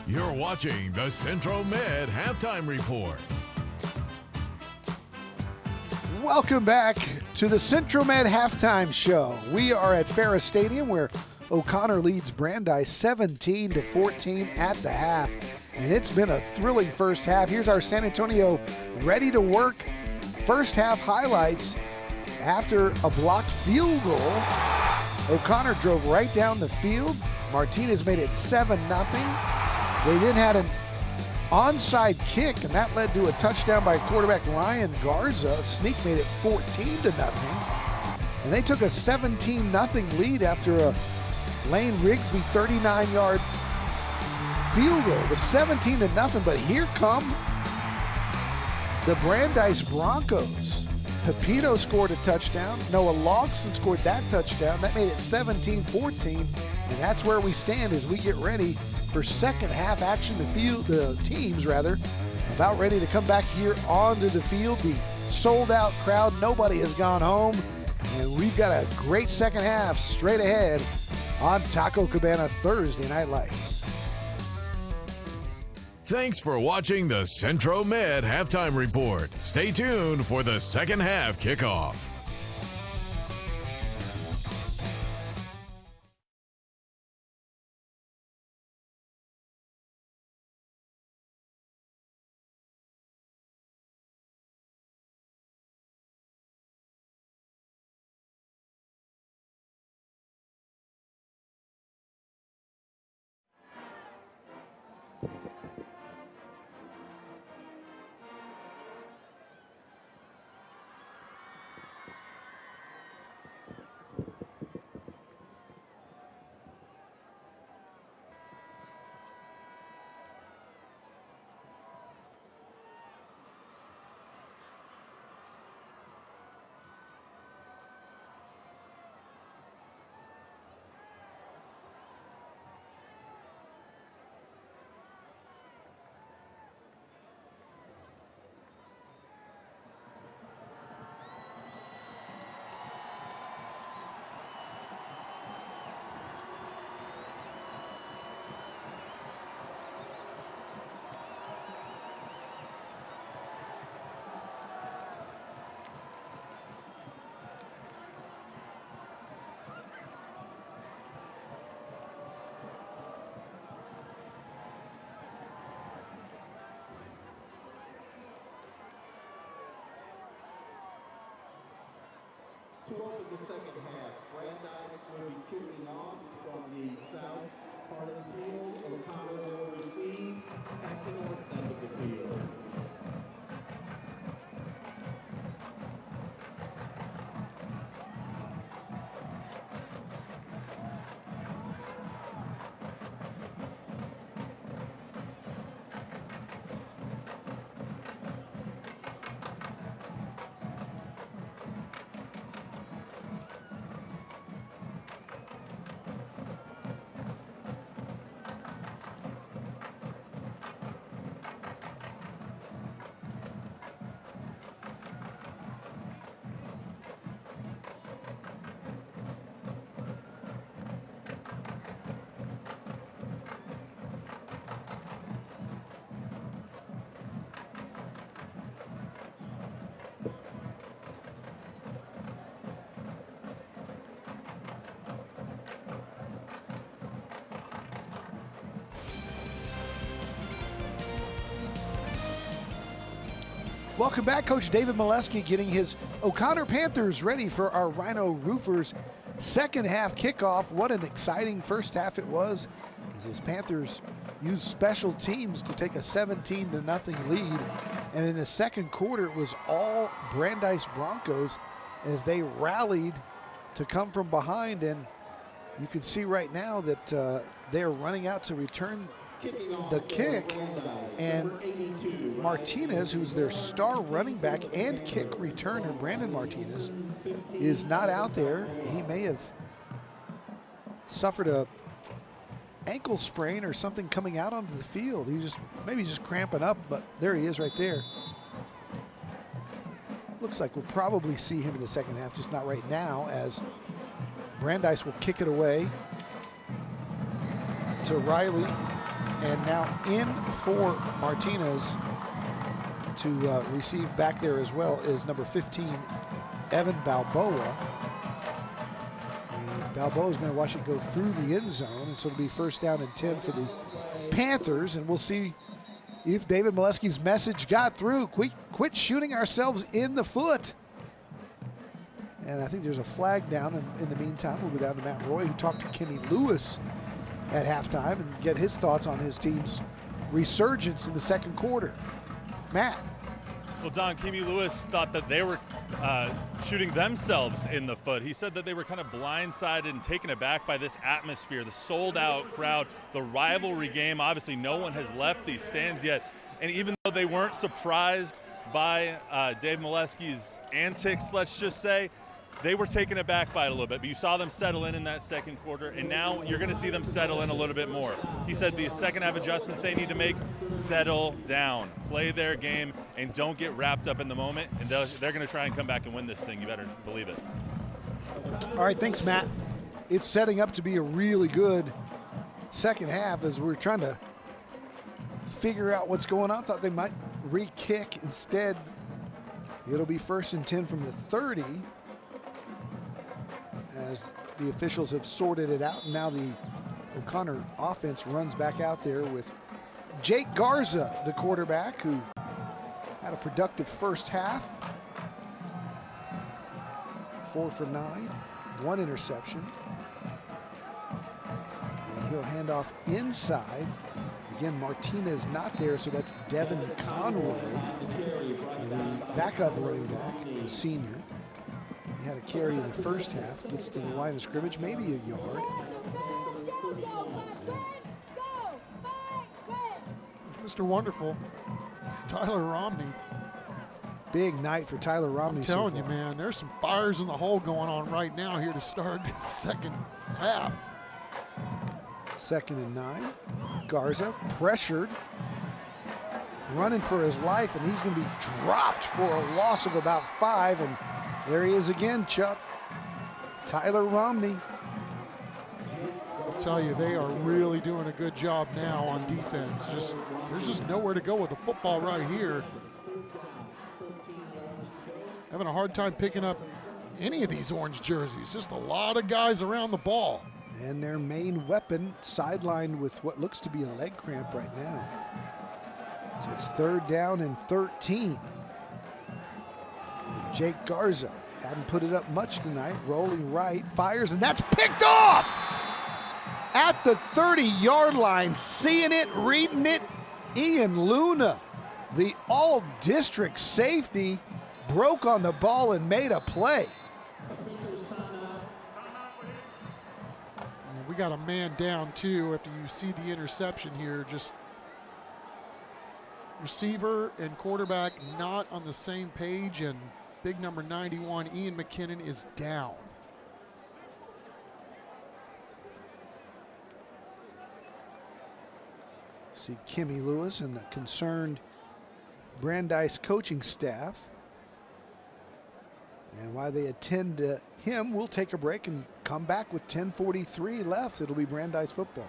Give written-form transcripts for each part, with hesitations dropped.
You're watching the Central Med Halftime Report. Welcome back to the Central Med Halftime Show. We are at Ferris Stadium where O'Connor leads Brandeis 17-14 at the half. And it's been a thrilling first half. Here's our San Antonio ready to work first half highlights. After a blocked field goal, O'Connor drove right down the field. Martinez made it 7-0. They then had an onside kick, and that led to a touchdown by quarterback Ryan Garza. Sneak made it 14-0. And they took a 17-0 lead after a Lane Rigsby 39-yard field goal. It was 17-0, but here come the Brandeis Broncos. Pepito scored a touchdown. Noah Logston scored that touchdown. That made it 17-14, and that's where we stand as we get ready for second half action. The teams about ready to come back here onto the field. The sold out crowd, nobody has gone home, and we've got a great second half straight ahead on Taco Cabana Thursday Night Lights. Thanks for watching the Centro Med Halftime Report. Stay tuned for the second half kickoff. To open the second half, Brandeis will be kicking off from the south part of the field. O'Connor will receive at the north end of the field. Welcome back. Coach David Molesky getting his O'Connor Panthers ready for our Rhino Roofers second half kickoff. What an exciting first half it was, as his Panthers used special teams to take a 17-0 lead. And in the second quarter, it was all Brandeis Broncos as they rallied to come from behind. And you can see right now that they're running out to return the kick, and Martinez, who's their star running back and kick returner, Brandon Martinez, is not out there. He may have suffered a ankle sprain or something coming out onto the field. Maybe he's just cramping up, but there he is right there. Looks like we'll probably see him in the second half, just not right now, as Brandeis will kick it away to Riley. And now in for Martinez to receive back there as well is number 15, Evan Balboa. And Balboa is going to watch it go through the end zone, and so it'll be first down and 10 for the Panthers, and we'll see if David Molesky's message got through. Quit shooting ourselves in the foot. And I think there's a flag down. In the meantime, we'll go down to Matt Roy, who talked to Kenny Lewis at halftime and get his thoughts on his team's resurgence in the second quarter. Matt. Well, Don, Kenny Lewis thought that they were shooting themselves in the foot. He said that they were kind of blindsided and taken aback by this atmosphere, the sold-out crowd, the rivalry game. Obviously, no one has left these stands yet. And even though they weren't surprised by Dave Molesky's antics, let's just say, they were taken aback by it a little bit. But you saw them settle in that second quarter, and now you're going to see them settle in a little bit more. He said the second half adjustments they need to make, settle down, play their game, and don't get wrapped up in the moment. And they're going to try and come back and win this thing. You better believe it. All right, thanks, Matt. It's setting up to be a really good second half as we're trying to figure out what's going on. Thought they might re-kick. Instead, it'll be first and 10 from the 30 as the officials have sorted it out. And now the O'Connor offense runs back out there with Jake Garza, the quarterback, who had a productive first half. 4 for 9, 1 interception. And he'll hand off inside. Again, Martinez not there, so that's Devin Conroy, the backup running back, the senior. He had a carry in the first half, gets to the line of scrimmage, maybe a yard. Mr. Wonderful, Tyler Romney. Big night for Tyler Romney. I'm telling you, man, there's some fires in the hole going on right now here to start the second half. 2nd and 9. Garza pressured, running for his life, and he's going to be dropped for a loss of about 5. And there he is again, Chuck. Tyler Romney. I'll tell you, they are really doing a good job now on defense. There's just nowhere to go with the football right here. Having a hard time picking up any of these orange jerseys. Just a lot of guys around the ball. And their main weapon sidelined with what looks to be a leg cramp right now. So it's 3rd down and 13. Jake Garza hadn't put it up much tonight. Rolling right, fires, and that's picked off! At the 30-yard line, seeing it, reading it, Ian Luna, the all-district safety, broke on the ball and made a play. We got a man down too after you see the interception here. Just receiver and quarterback not on the same page, and big number 91, Ian McKinnon, is down. See Kimmy Lewis and the concerned Brandeis coaching staff. And while they attend to him, we'll take a break and come back with 10:43 left. It'll be Brandeis football.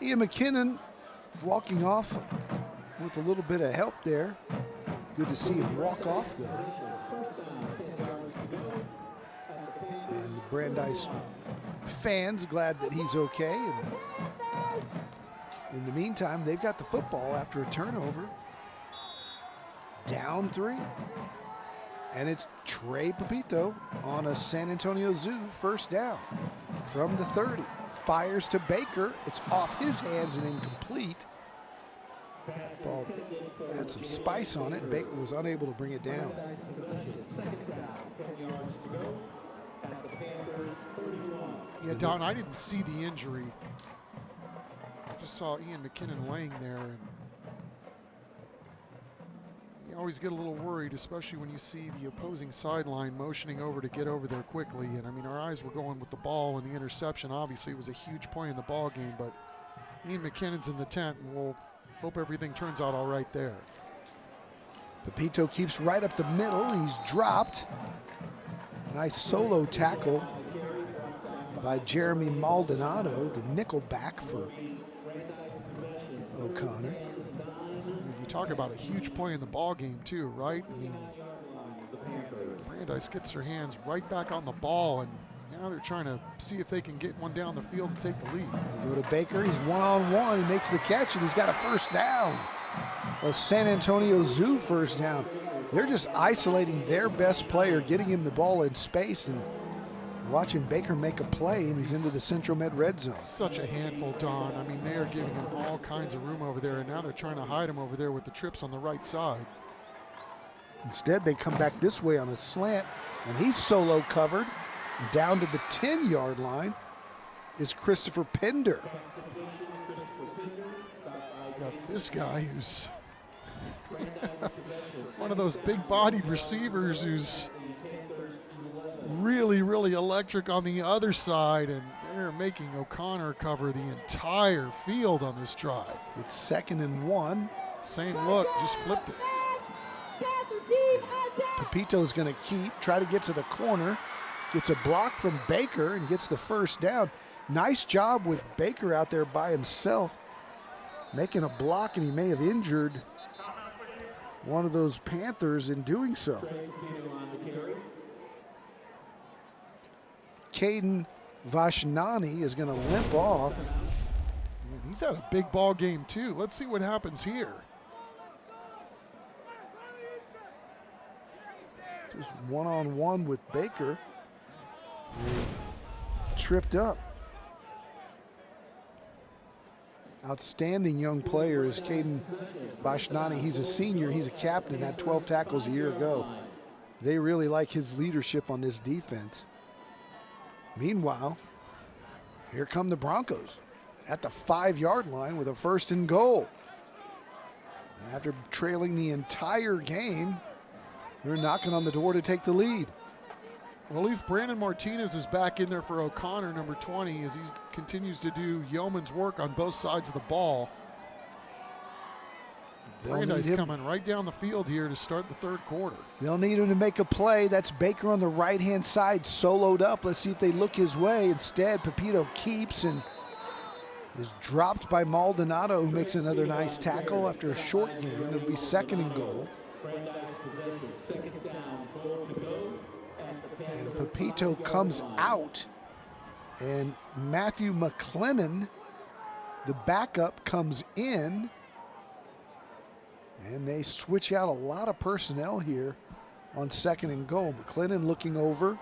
Ian McKinnon walking off with a little bit of help there. Good to see him walk off though. And the Brandeis fans glad that he's okay. And in the meantime, they've got the football after a turnover. Down 3. And it's Trey Pepito on a San Antonio Zoo first down from the 30. Fires to Baker. It's off his hands and incomplete. Ball had some spice on it, and Baker was unable to bring it down. Yeah, Don, I didn't see the injury. I just saw Ian McKinnon laying there, and you always get a little worried, especially when you see the opposing sideline motioning over to get over there quickly. And I mean, our eyes were going with the ball, and the interception obviously was a huge play in the ball game, but Ian McKinnon's in the tent, and we'll hope everything turns out all right there. Pepito keeps right up the middle, and he's dropped. Nice solo tackle by Jeremy Maldonado, the nickel back for O'Connor. You talk about a huge play in the ball game too, right? I mean, Brandeis gets their hands right back on the ball, and now they're trying to see if they can get one down the field and take the lead. They go to Baker, he's one-on-one, he makes the catch, and he's got a first down. A San Antonio Zoo first down. They're just isolating their best player, getting him the ball in space, and watching Baker make a play, and he's into the Central Med red zone. Such a handful, Don. I mean, they are giving him all kinds of room over there, and now they're trying to hide him over there with the trips on the right side. Instead, they come back this way on a slant, and he's solo covered. Down to the 10-yard line is Christopher Pender. Got this guy who's one of those big-bodied receivers who's really, really electric on the other side, and they're making O'Connor cover the entire field on this drive. It's 2nd and 1. Same look, just flipped it. Pepito's going to try to get to the corner, gets a block from Baker and gets the first down. Nice job with Baker out there by himself, making a block, and he may have injured one of those Panthers in doing so. Caden Vashnani is going to limp off. He's had a big ball game too. Let's see what happens here. Just one-on-one with Baker. Tripped up. Outstanding young player is Caden Vashnani. He's a senior. He's a captain. Had 12 tackles a year ago. They really like his leadership on this defense. Meanwhile, here come the Broncos at the 5-yard line with a 1st and goal. And after trailing the entire game, they're knocking on the door to take the lead. Well, at least Brandon Martinez is back in there for O'Connor, number 20, as he continues to do yeoman's work on both sides of the ball. Brandeis coming right down the field here to start the 3rd quarter. They'll need him to make a play. That's Baker on the right-hand side, soloed up. Let's see if they look his way. Instead, Pepito keeps and is dropped by Maldonado, who makes another nice tackle after a short gain. It'll be 2nd and goal. And Pepito comes out, and Matthew McLennan, the backup, comes in. And they switch out a lot of personnel here on 2nd and goal. McLennan looking over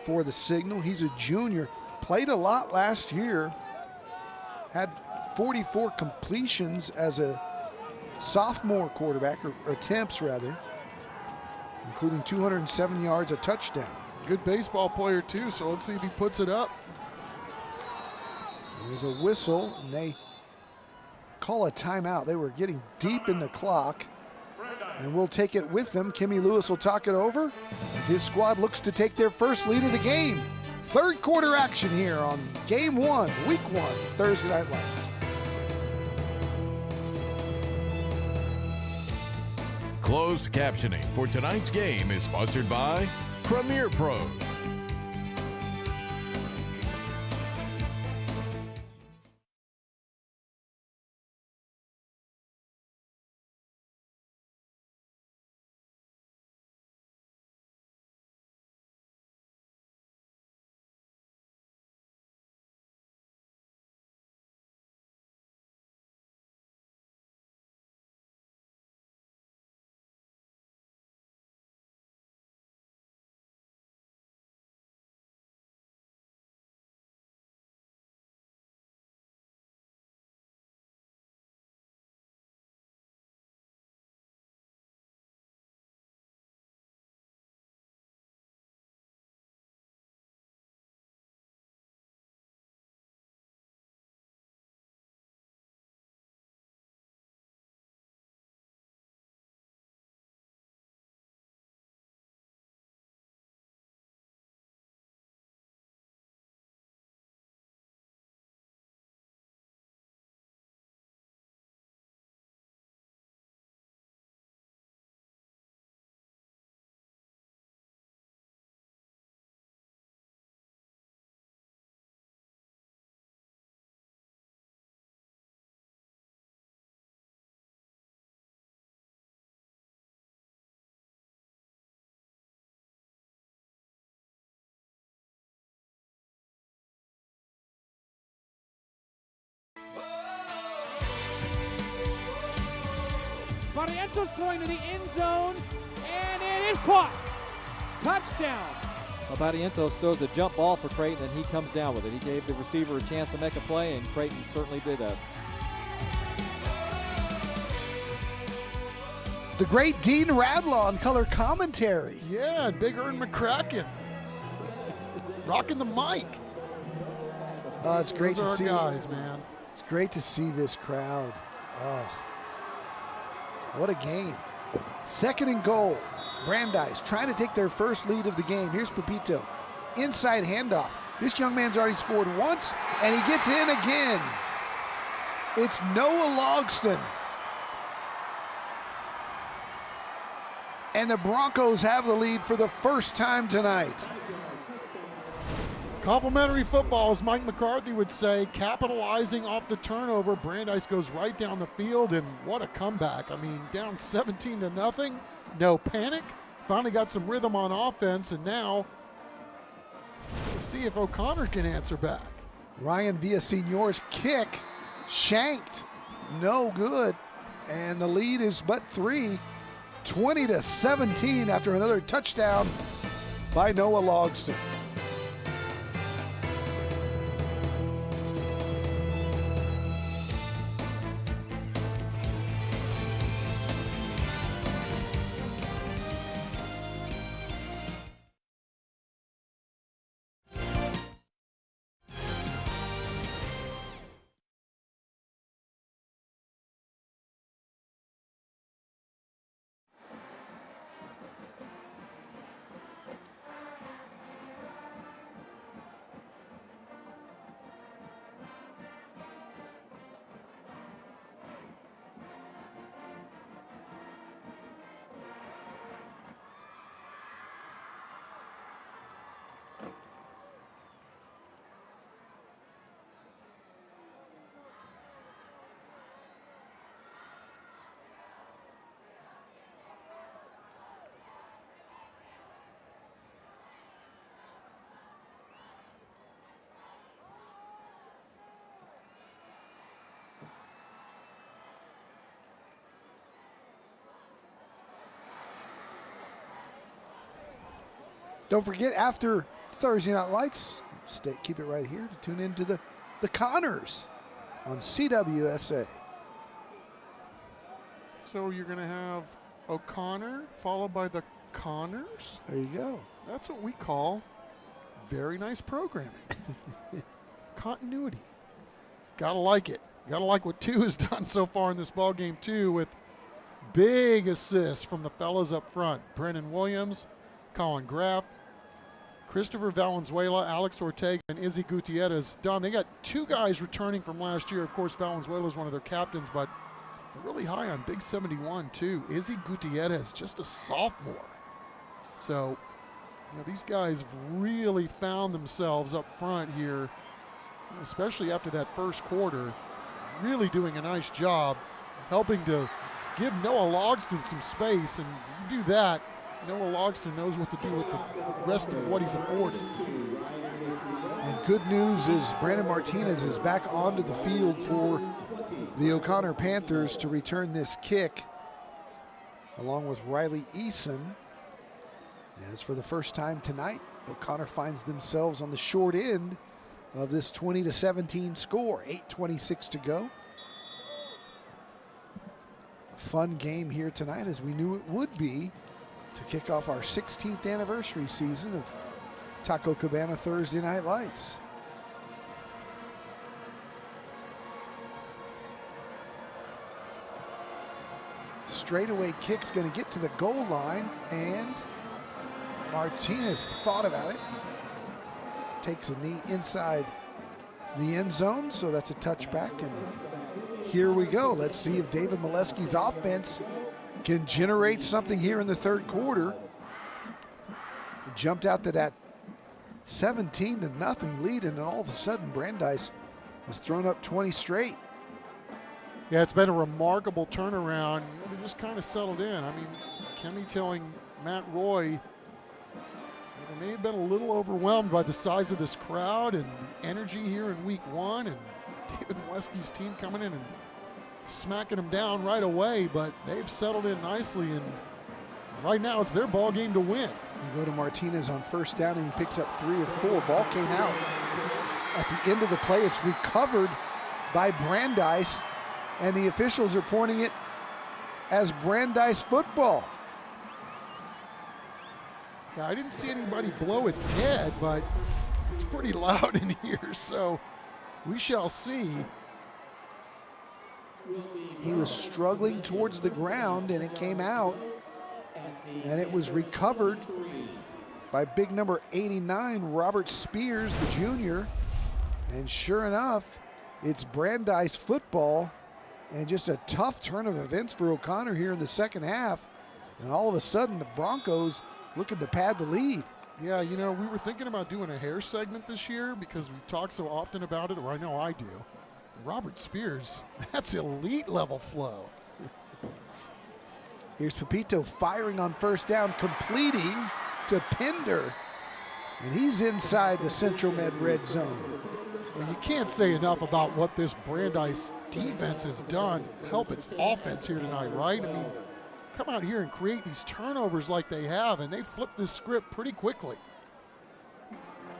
for the signal. He's a junior, played a lot last year, had 44 completions as a sophomore quarterback, or attempts rather, including 207 yards, a touchdown. Good baseball player too, so let's see if he puts it up. There's a whistle, and they call a timeout. They were getting deep in the clock, and we'll take it with them. Kimmy Lewis will talk it over as his squad looks to take their first lead of the game. 3rd quarter action here on Game 1, Week 1, Thursday Night Lights. Closed captioning for tonight's game is sponsored by Premier Pros. Barrientos throwing to the end zone, and it is caught. Touchdown. Well, Barrientos throws a jump ball for Creighton, and he comes down with it. He gave the receiver a chance to make a play, and Creighton certainly did that. The great Dean Radlaw on color commentary. Yeah, and Big Ern McCracken. Rocking the mic. Oh, it's great Those to are see. our guys, man. It's great to see this crowd. Oh, what a game. 2nd and goal. Brandeis trying to take their first lead of the game. Here's Pepito. Inside handoff. This young man's already scored once, and he gets in again. It's Noah Logston. And the Broncos have the lead for the first time tonight. Complimentary football, as Mike McCarthy would say, capitalizing off the turnover. Brandeis goes right down the field, and what a comeback. I mean, down 17-0, no panic. Finally got some rhythm on offense, and now we'll see if O'Connor can answer back. Ryan Villasenor's kick shanked, no good, and the lead is but 3, 20-17 after another touchdown by Noah Logston. Don't forget, after Thursday Night Lights, keep it right here to tune into the Connors on CWSA. So you're going to have O'Connor followed by the Connors? There you go. That's what we call very nice programming. Continuity. Gotta like it. Gotta like what 2 has done so far in this ball game too, with big assists from the fellas up front. Brennan Williams, Colin Graff, Christopher Valenzuela, Alex Ortega, and Izzy Gutierrez. Don, they got 2 guys returning from last year. Of course, Valenzuela is one of their captains, but really high on Big 71 too. Izzy Gutierrez, just a sophomore. So, you know, these guys have really found themselves up front here, especially after that first quarter. Really doing a nice job helping to give Noah Logston some space, and you do that, Noah Logston knows what to do with the rest of what he's afforded. And good news is Brandon Martinez is back onto the field for the O'Connor Panthers to return this kick, along with Riley Eason. As for the first time tonight, O'Connor finds themselves on the short end of this 20-17 score. 8:26 to go. A fun game here tonight, as we knew it would be, to kick off our 16th anniversary season of Taco Cabana Thursday Night Lights. Straightaway kick's going to get to the goal line, and Martinez thought about it. Takes a knee inside the end zone, so that's a touchback, and here we go. Let's see if David Molesky's offense can generate something here in the third quarter. He jumped out to that 17-0 lead, and then all of a sudden Brandeis has thrown up 20 straight. Yeah, it's been a remarkable turnaround. You know, they just kind of settled in. I mean, Kemi telling Matt Roy they may have been a little overwhelmed by the size of this crowd and the energy here in week 1, and David Molesky's team coming in and smacking them down right away, but they've settled in nicely, and right now it's their ball game to win. You go to Martinez on first down, and he picks up 3 or 4. Ball came out at the end of the play. It's recovered by Brandeis, and the officials are pointing it as Brandeis football. Yeah, I didn't see anybody blow it dead, but it's pretty loud in here, so we shall see. He was struggling towards the ground, and it came out, and it was recovered by big number 89, Robert Spears, the junior. And sure enough, it's Brandeis football, and just a tough turn of events for O'Connor here in the second half. And all of a sudden, the Broncos looking to pad the lead. Yeah, you know, we were thinking about doing a hair segment this year because we talk so often about it, or I know I do. Robert Spears, that's elite level flow. Here's Pepito firing on first down, completing to Pender. And he's inside the Central Med red zone. Well, you can't say enough about what this Brandeis defense has done to help its offense here tonight, right? I mean, come out here and create these turnovers like they have, and they flip this script pretty quickly.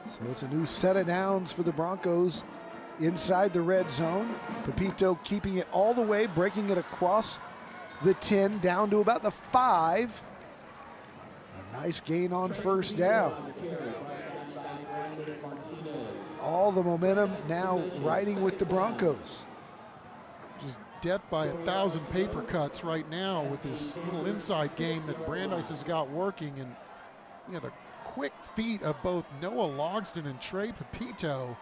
So it's a new set of downs for the Broncos inside the red zone. Pepito keeping it all the way, breaking it across the 10 down to about the 5. A nice gain on first down. All the momentum now riding with the Broncos. Just death by 1,000 paper cuts right now with this little inside game that Brandeis has got working. And you know, the quick feet of both Noah Logston and Trey Pepito,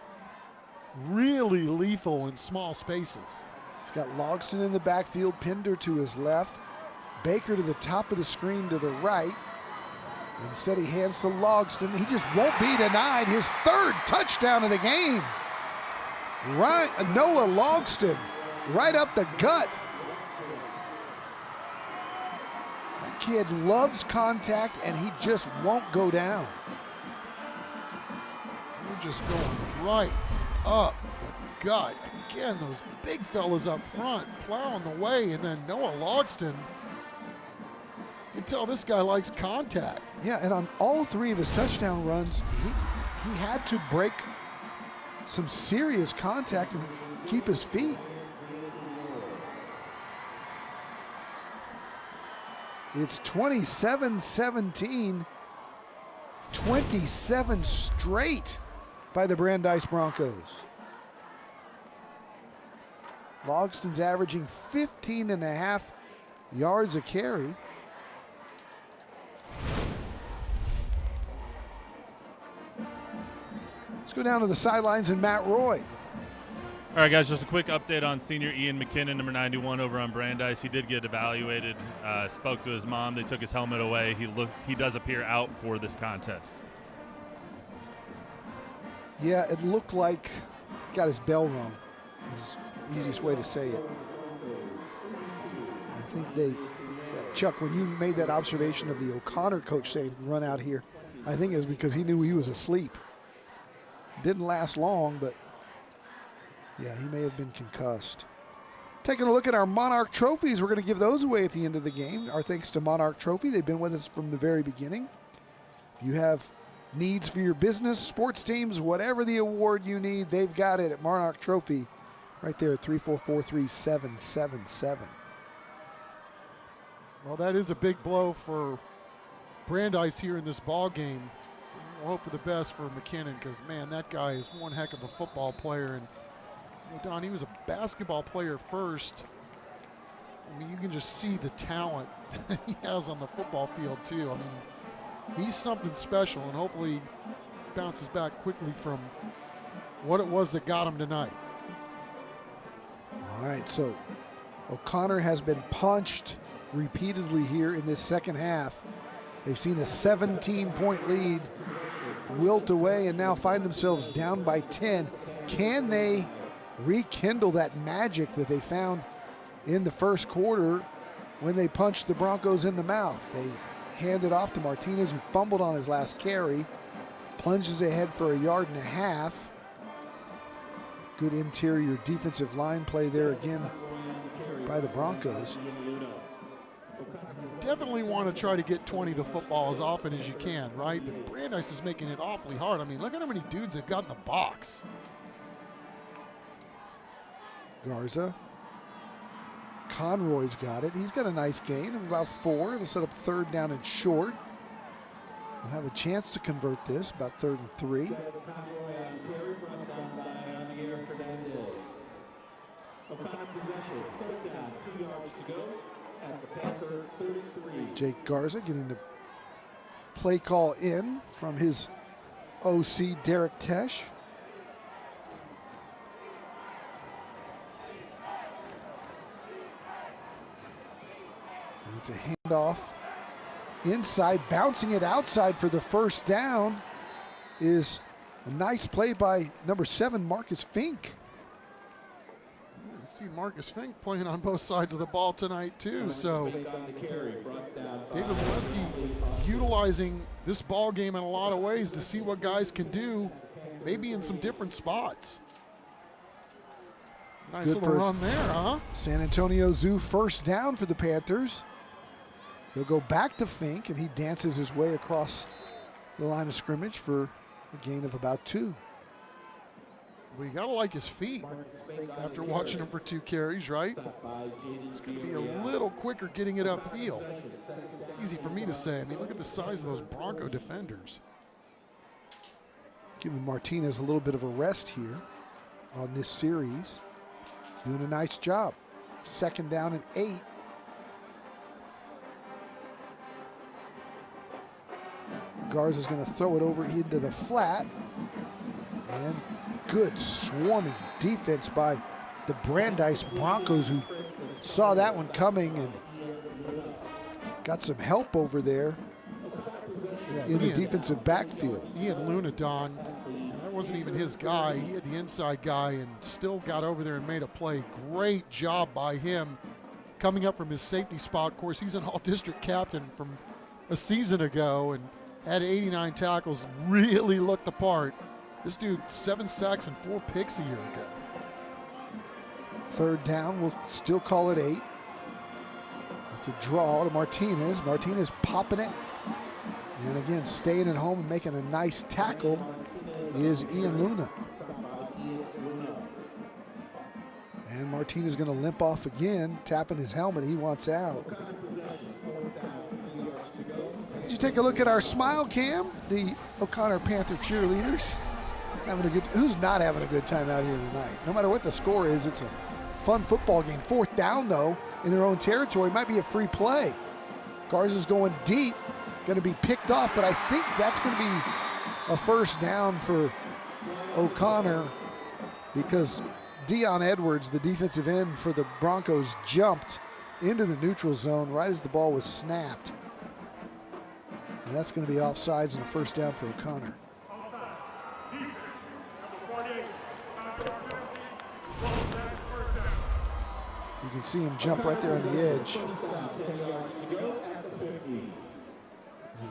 really lethal in small spaces. He's got Logston in the backfield, Pender to his left, Baker to the top of the screen to the right. Instead, he hands to Logston. He just won't be denied his 3rd touchdown of the game. Right, Noah Logston, right up the gut. That kid loves contact, and he just won't go down. We're just going right up the gut. Again, those big fellas up front plowing the way, and then Noah Logston, you can tell this guy likes contact. Yeah, and on all 3 of his touchdown runs, he had to break some serious contact and keep his feet. It's 27-17, 27 straight by the Brandeis Broncos. Logston's averaging 15.5 yards a carry. Let's go down to the sidelines and Matt Roy. All right, guys, just a quick update on senior Ian McKinnon, number 91 over on Brandeis. He did get evaluated, spoke to his mom. They took his helmet away. He does appear out for this contest. Yeah, it looked like he got his bell rung. Is the easiest way to say it. I think Chuck, when you made that observation of the O'Connor coach saying run out here, I think it was because he knew he was asleep. Didn't last long, but yeah, he may have been concussed. Taking a look at our Monarch trophies, we're going to give those away at the end of the game. Our thanks to Monarch Trophy. They've been with us from the very beginning. If you have needs for your business, sports teams, whatever the award you need, they've got it at Monarch Trophy right there at 3443777. Well, that is a big blow for Brandeis here in this ball game. We'll hope for the best for McKinnon because, man, that guy is one heck of a football player. And you know, Don, he was a basketball player first. I mean, you can just see the talent that he has on the football field, too. I mean, he's something special, and hopefully he bounces back quickly from what it was that got him tonight. All right, so O'Connor has been punched repeatedly here in this second half. They've seen a 17-point lead wilt away and now find themselves down by 10. Can they rekindle that magic that they found in the first quarter when they punched the Broncos in the mouth? They hand it off to Martinez, who fumbled on his last carry, plunges ahead for 1.5 yards. Good interior defensive line play there again by the Broncos. Definitely want to try to get 20 the football as often as you can, right? But Brandeis is making it awfully hard. I mean, look at how many dudes they've got in the box. Garza. Conroy's got it. He's got a nice gain of about 4. It'll set up 3rd down and short. We'll have a chance to convert this, about 3rd and 3. Jake Garza getting the play call in from his OC, Derek Tesh. It's a handoff inside, bouncing it outside for the first down is a nice play by number 7, Marcus Fink. You see Marcus Fink playing on both sides of the ball tonight too. So David Molesky utilizing this ball game in a lot of ways to see what guys can do, maybe in some different spots. Nice Good little run there, huh? San Antonio Zoo first down for the Panthers. They'll go back to Fink, and he dances his way across the line of scrimmage for a gain of about 2. Well, you got to like his feet after watching him for 2 carries, right? It's going to be a little quicker getting it upfield. Easy for me to say. I mean, look at the size of those Bronco defenders. Giving Martinez a little bit of a rest here on this series. Doing a nice job. 2nd down and 8. Garza's going to throw it over into the flat. And good swarming defense by the Brandeis Broncos, who saw that one coming and got some help over there in the defensive backfield. Ian Luna, Don, that wasn't even his guy. He had the inside guy and still got over there and made a play. Great job by him coming up from his safety spot. Of course, he's an all-district captain from a season ago and had 89 tackles, really looked the part. This dude, 7 sacks and 4 picks a year ago. 3rd down, we'll still call it 8. It's a draw to Martinez. Martinez popping it. And again, staying at home and making a nice tackle is Ian Luna. And Martinez is going to limp off again, tapping his helmet. He wants out. Did you take a look at our smile cam? The O'Connor Panther cheerleaders. Having a good, who's not having a good time out here tonight? No matter what the score is, it's a fun football game. 4th down, though, in their own territory. Might be a free play. Garza's going deep, going to be picked off, but I think that's going to be a 1st down for O'Connor because Dion Edwards, the defensive end for the Broncos, jumped into the neutral zone right as the ball was snapped. And that's going to be offsides and a 1st down for O'Connor. You can see him jump right there on the edge. It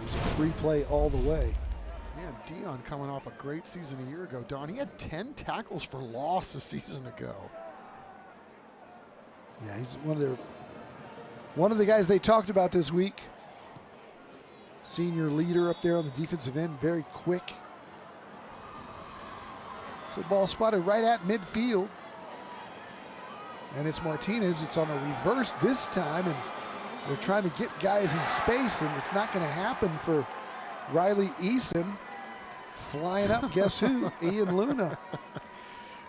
was a free play all the way. Man, Dion coming off a great season a year ago. Don, he had 10 tackles for loss a season ago. Yeah, he's one of the guys they talked about this week. Senior leader up there on the defensive end, very quick. So the ball spotted right at midfield. And it's Martinez. It's on a reverse this time, and they're trying to get guys in space, and it's not going to happen for Riley Eason. Flying up, guess who? Ian Luna.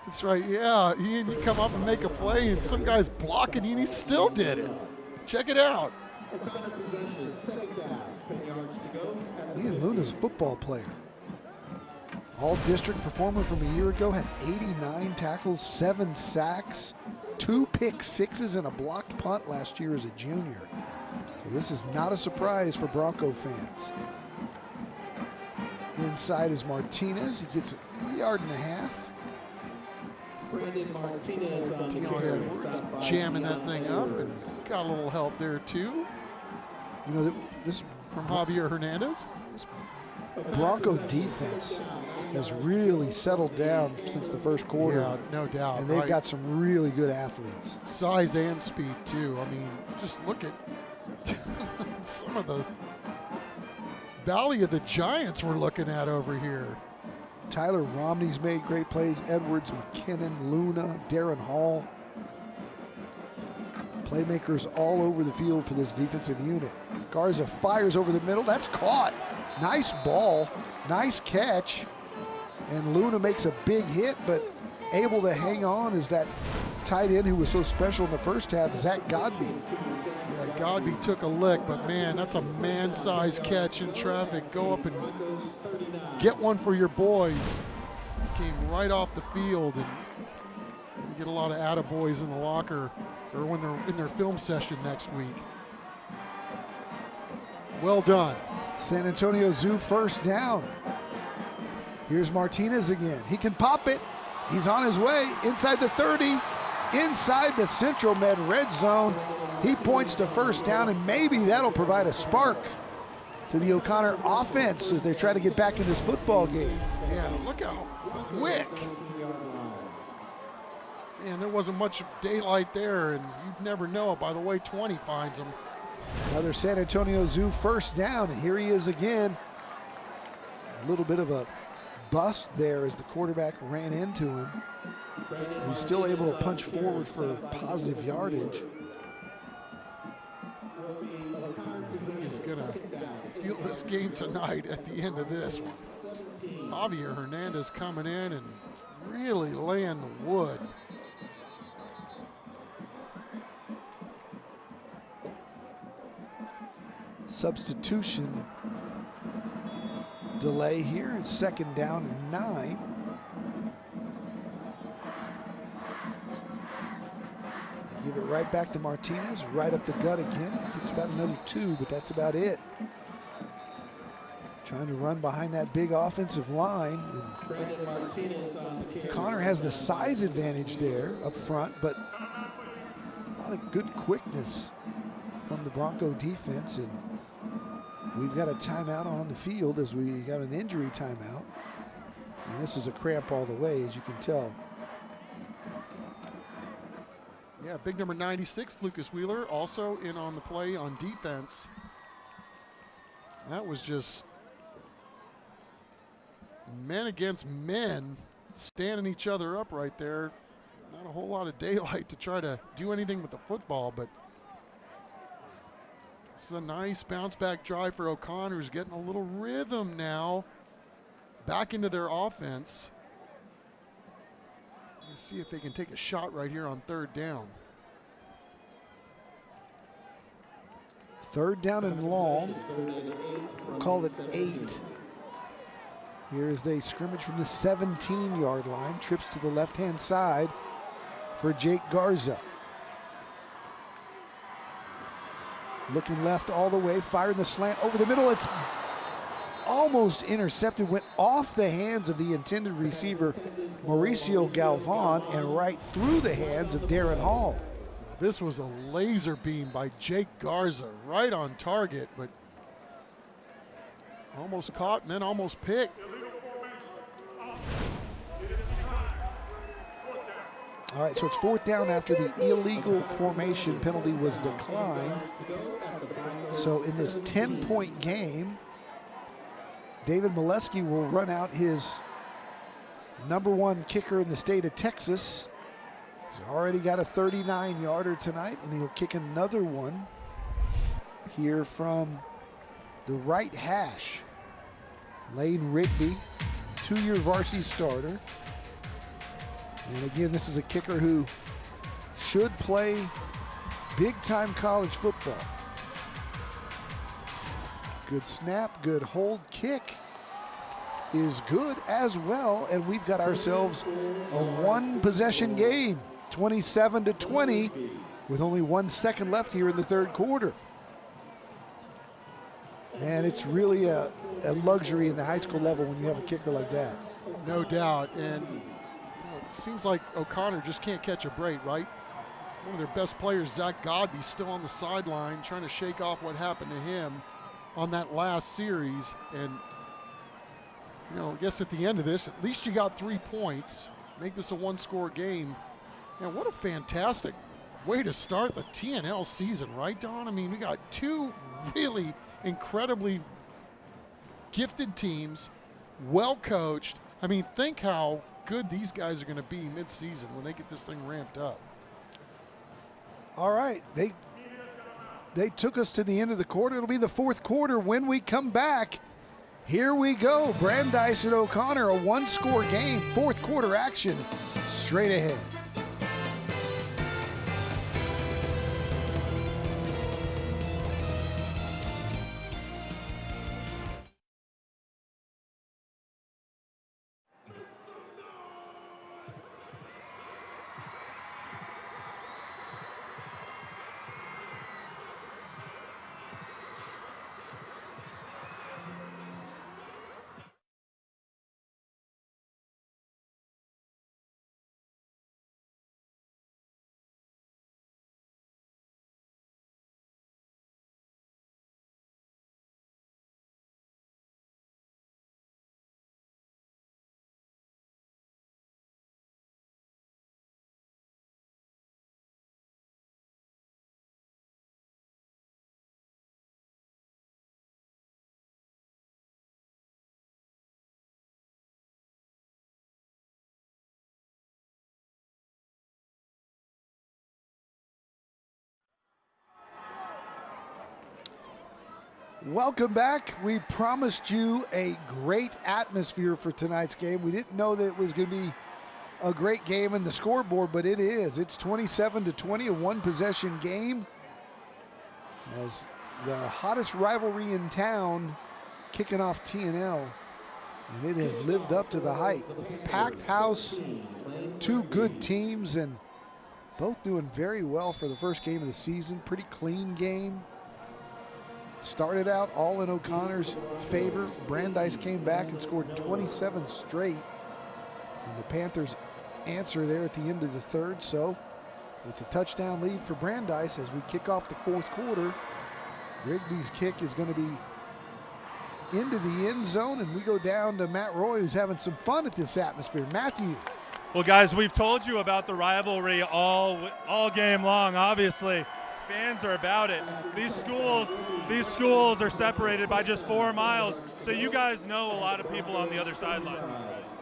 That's right, yeah. Ian, you come up and make a play, and some guy's blocking you, and he still did it. Check it out. Ian Luna's a football player. All-district performer from a year ago, had 89 tackles, 7 sacks, 2 pick sixes, and a blocked punt last year as a junior. So this is not a surprise for Bronco fans. Inside is Martinez. He gets a yard and a half. Dion Edwards jamming that thing up and got a little help there too. You know, this from Javier Hernandez. Bronco defense has really settled down since the first quarter. Yeah, no doubt. And they've right? got some really good athletes. Size and speed, too. I mean, just look at some of the Valley of the Giants we're looking at over here. Tyler Romney's made great plays. Edwards, McKinnon, Luna, Darren Hall. Playmakers all over the field for this defensive unit. Garza fires over the middle. That's caught. Nice ball. Nice catch. And Luna makes a big hit, but able to hang on is that tight end who was so special in the first half, Zach Godby. Yeah, Godby took a lick, but man, that's a man-sized catch in traffic. Go up and get one for your boys. Came right off the field, and you get a lot of attaboys in the locker or when they're in their film session next week. Well done. San Antonio Zoo first down. Here's Martinez again. He can pop it. He's on his way inside the 30, inside the Central Med red zone. He points to first down, and maybe that'll provide a spark to the O'Connor offense as they try to get back in this football game. Yeah, look how quick. Man, there wasn't much daylight there, and you'd never know it by the way 20 finds him. Another San Antonio Zoo first down, and here he is again. A little bit of a bust there as the quarterback ran into him. He's still able to punch forward for positive yardage. He's gonna feel this game tonight at the end of this one. Javier Hernandez coming in and really laying the wood. Substitution delay here. It's second down and 9. Give it right back to Martinez, right up the gut again. It's about another 2, but that's about it. Trying to run behind that big offensive line. And Connor has the size advantage there up front, but a lot of good quickness from the Bronco defense. And we've got a timeout on the field as we got an injury timeout. And this is a cramp all the way, as you can tell. Yeah, big number 96, Lucas Wheeler, also in on the play on defense. That was just men against men standing each other up right there. Not a whole lot of daylight to try to do anything with the football, but it's a nice bounce back drive for O'Connor, who's getting a little rhythm now back into their offense. Let's see if they can take a shot right here on third down. Third down and long. Call it 8. Here's they scrimmage from the 17-yard line. Trips to the left-hand side for Jake Garza. Looking left all the way, firing the slant over the middle. It's almost intercepted, went off the hands of the intended receiver, Mauricio Galvan, and right through the hands of Darren Hall. This was a laser beam by Jake Garza, right on target, but almost caught and then almost picked. All right, so it's fourth down after the illegal formation penalty was declined. So in this 10-point game, David Molesky will run out his #1 kicker in the state of Texas. He's already got a 39-yarder tonight, and he'll kick another one here from the right hash. Lane Rigby, 2-year varsity starter. And again, this is a kicker who should play big-time college football. Good snap, good hold, kick is good as well, and we've got ourselves a one-possession game, 27-20, with only 1 second left here in the third quarter. Man, it's really a luxury in the high school level when you have a kicker like that. No doubt, and it seems like O'Connor just can't catch a break, right? One of their best players, Zach Godby, still on the sideline trying to shake off what happened to him on that last series, and I guess at the end of this, at least you got 3 points. Make this a one-score game. What a fantastic way to start the TNL season, right, Don? I mean, we got 2 really incredibly gifted teams, well coached. I mean, think how good these guys are going to be mid-season when they get this thing ramped up. All right, they took us to the end of the quarter. It'll be the fourth quarter when we come back. Here we go, Brandeis and O'Connor, a one-score game, fourth quarter action, straight ahead. Welcome back. We promised you a great atmosphere for tonight's game. We didn't know that it was going to be a great game in the scoreboard, but it is. It's 27-20, a one-possession game, as the hottest rivalry in town kicking off TNL, and it has lived up to the hype. Packed house, 2 good teams, and both doing very well for the first game of the season. Pretty clean game. Started out all in O'Connor's favor. Brandeis came back and scored 27 straight. And the Panthers answer there at the end of the third. So it's a touchdown lead for Brandeis as we kick off the fourth quarter. Rigby's kick is going to be into the end zone, and we go down to Matt Roy, who's having some fun at this atmosphere. Matthew. Well, guys, we've told you about the rivalry all game long, obviously. Fans are about it. These schools are separated by just 4 miles, so you guys know a lot of people on the other sideline.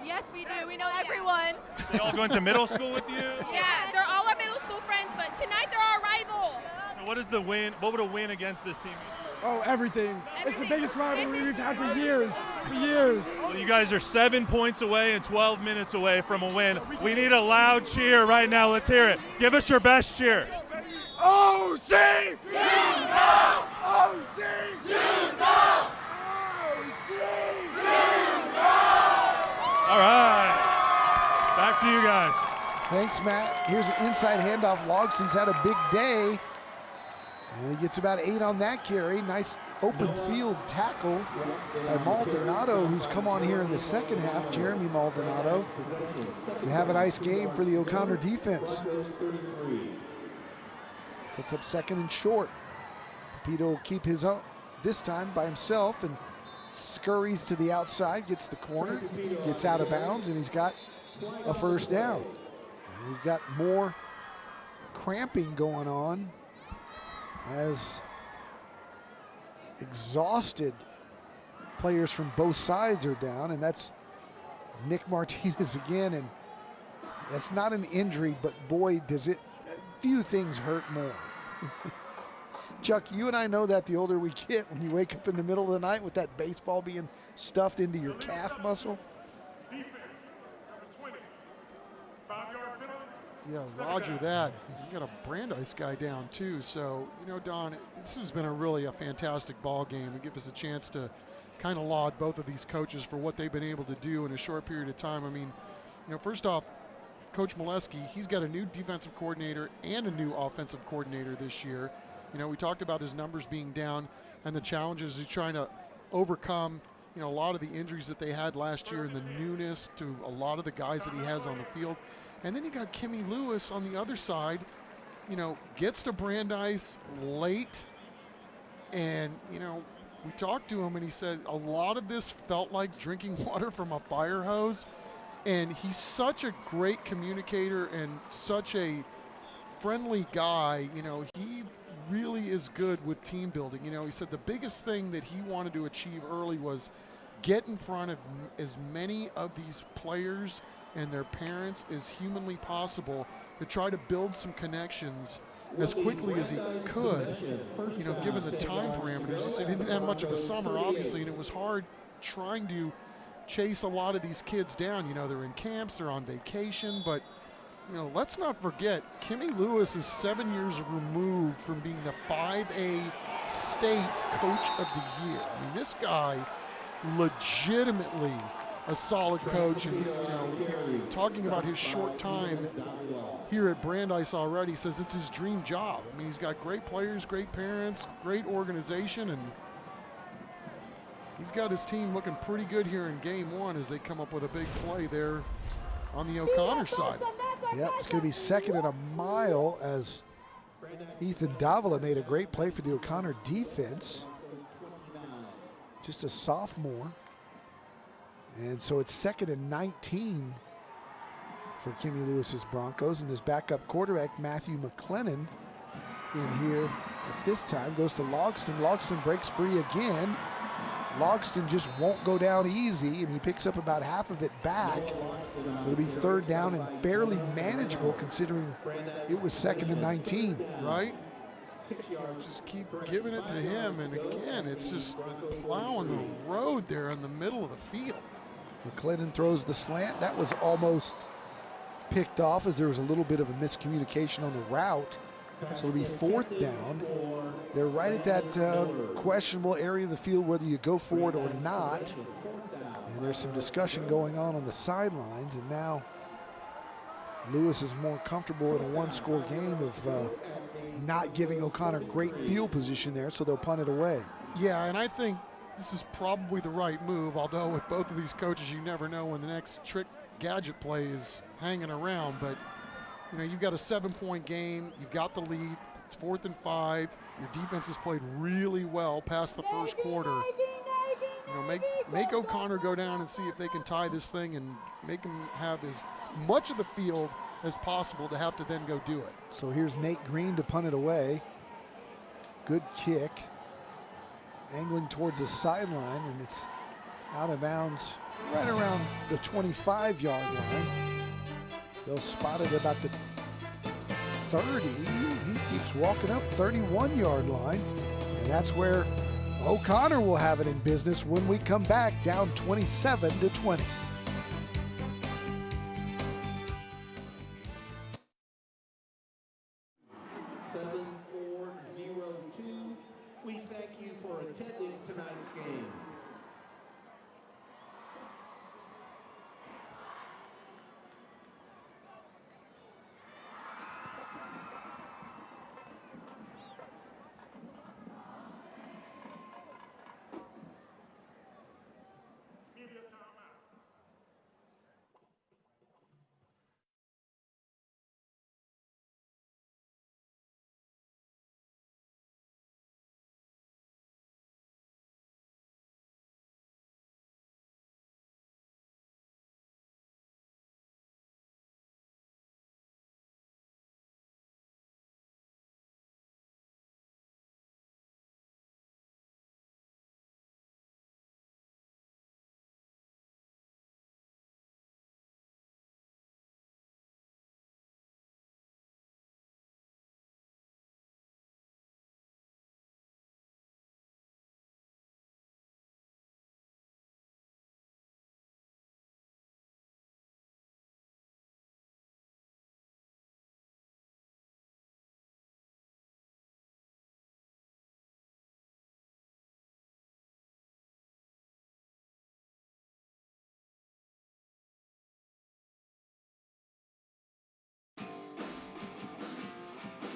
Yes, we do. We know everyone. They all going to middle school with you? Yeah, they're all our middle school friends, but tonight they're our rival. So what is the win? What would a win against this team mean? Oh, everything. It's the biggest rivalry we've had for years. Well, you guys are 7 points away and 12 minutes away from a win. We need a loud cheer right now. Let's hear it. Give us your best cheer. OC! You know! OC! You know! OC! You know! All right. Back to you guys. Thanks, Matt. Here's an inside handoff. Logson's had a big day. And he gets about 8 on that carry. Nice open field tackle by Maldonado, who's come on here in the second half, Jeremy Maldonado, to have a nice game for the O'Connor defense. Sets up second and short. Pepito will keep his own this time by himself and scurries to the outside, gets the corner, gets out of bounds, and he's got a first down. And we've got more cramping going on as exhausted players from both sides are down, and that's Nick Martinez again, and that's not an injury, but boy, does it, few things hurt more. Chuck, you and I know that the older we get, when you wake up in the middle of the night with that baseball being stuffed into your calf muscle. Yeah, roger that. You got a Brandeis guy down too. So, Don, this has been really a fantastic ball game and give us a chance to kind of laud both of these coaches for what they've been able to do in a short period of time. I mean, first off, Coach Molesky, he's got a new defensive coordinator and a new offensive coordinator this year. We talked about his numbers being down and the challenges he's trying to overcome, a lot of the injuries that they had last year and the newness to a lot of the guys that he has on the field. And then you got Kimmy Lewis on the other side, gets to Brandeis late and, we talked to him, and he said a lot of this felt like drinking water from a fire hose. And he's such a great communicator and such a friendly guy. You know, he really is good with team building. You know, he said the biggest thing that he wanted to achieve early was get in front of as many of these players and their parents as humanly possible to try to build some connections as quickly as he could, you know, given the time parameters. He said he didn't have much of a summer, obviously, and it was hard trying to chase a lot of these kids down. You know, they're in camps, they're on vacation, but, you know, let's not forget, Kimmy Lewis is 7 years removed from being the 5A state coach of the year. I mean, this guy legitimately a solid coach, and, you know, talking about his short time here at Brandeis already, says it's his dream job. I mean, he's got great players, great parents, great organization, and he's got his team looking pretty good here in game one as they come up with a big play there on the O'Connor side. Yep, it's going to be second and a mile as Ethan Davila made a great play for the O'Connor defense. Just a sophomore. And so it's second and 19 for Kimmy Lewis's Broncos, and his backup quarterback, Matthew McLennan, in here at this time, goes to Logston. Logston breaks free again. Logston just won't go down easy, and he picks up about half of it back. It'll be third down and barely manageable considering it was second and 19. Right? Just keep giving it to him, and again, it's just plowing the road there in the middle of the field. McLennan throws the slant. That was almost picked off as there was a little bit of a miscommunication on the route. So it'll be fourth down. They're right at that questionable area of the field whether you go for it or not. And there's some discussion going on the sidelines, and now Lewis is more comfortable in a one-score game of not giving O'Connor great field position there, so they'll punt it away. Yeah, and I think this is probably the right move, although with both of these coaches, you never know when the next trick gadget play is hanging around. But, you know, you've got a 7-point game, you've got the lead, it's 4th and 5, your defense has played really well past the first quarter. You know, make O'Connor go down and see if they can tie this thing and make them have as much of the field as possible to have to then go do it. So here's Nate Green to punt it away. Good kick. Angling towards the sideline, and it's out of bounds right around the 25-yard line. They'll spot it about the 30. He keeps walking up 31-yard line, and that's where O'Connor will have it in business when we come back down 27-20.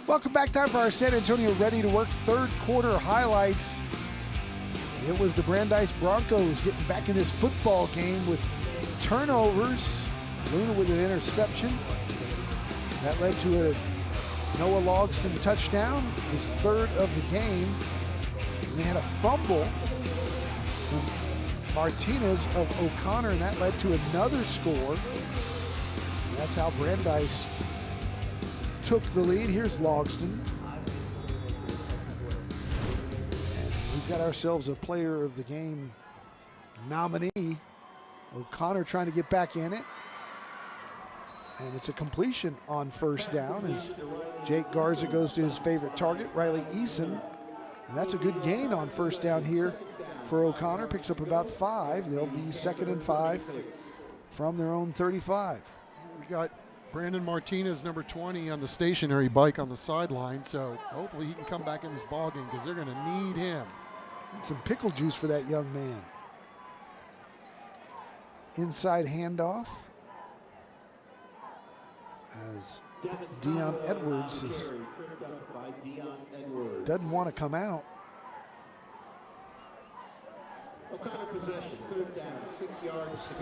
Welcome back. Time for our San Antonio Ready to Work third quarter highlights. It was the Brandeis Broncos getting back in this football game with turnovers. Luna with an interception. That led to a Noah Logston touchdown, his third of the game. And they had a fumble Martinez of O'Connor, and that led to another score. And that's how Brandeis took the lead. Here's Logston. And we've got ourselves a player of the game nominee. O'Connor trying to get back in it. And it's a completion on first down as Jake Garza goes to his favorite target, Riley Eason. And that's a good gain on first down here for O'Connor. Picks up about 5. They'll be 2nd and 5 from their own 35. We got Brandon Martinez, number 20, on the stationary bike on the sideline. So hopefully he can come back in this ball game because they're going to need him. Some pickle juice for that young man. Inside handoff as Dion Edwards doesn't want to come out.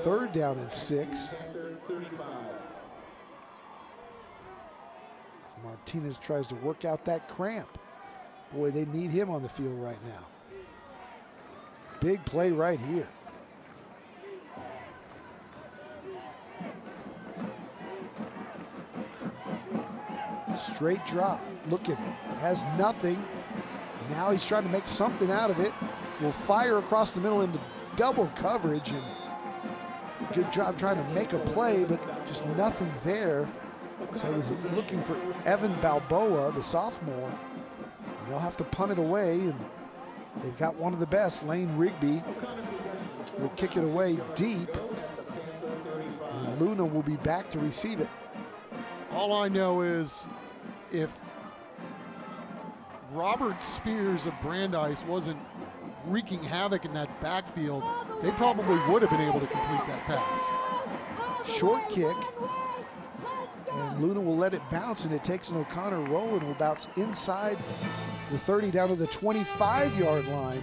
Third down and 6. Martinez tries to work out that cramp. Boy, they need him on the field right now. Big play right here. Straight drop, looking, has nothing. Now he's trying to make something out of it. Will fire across the middle into double coverage, and good job trying to make a play, but just nothing there. So I was looking for Evan Balboa, the sophomore. And they'll have to punt it away, and they've got one of the best, Lane Rigby, will kick it away deep. And Luna will be back to receive it. All I know is if Robert Spears of Brandeis wasn't wreaking havoc in that backfield, they probably would have been able to complete that pass. Short kick, and Luna will let it bounce, and it takes an O'Connor roll and will bounce inside the 30 down to the 25-yard line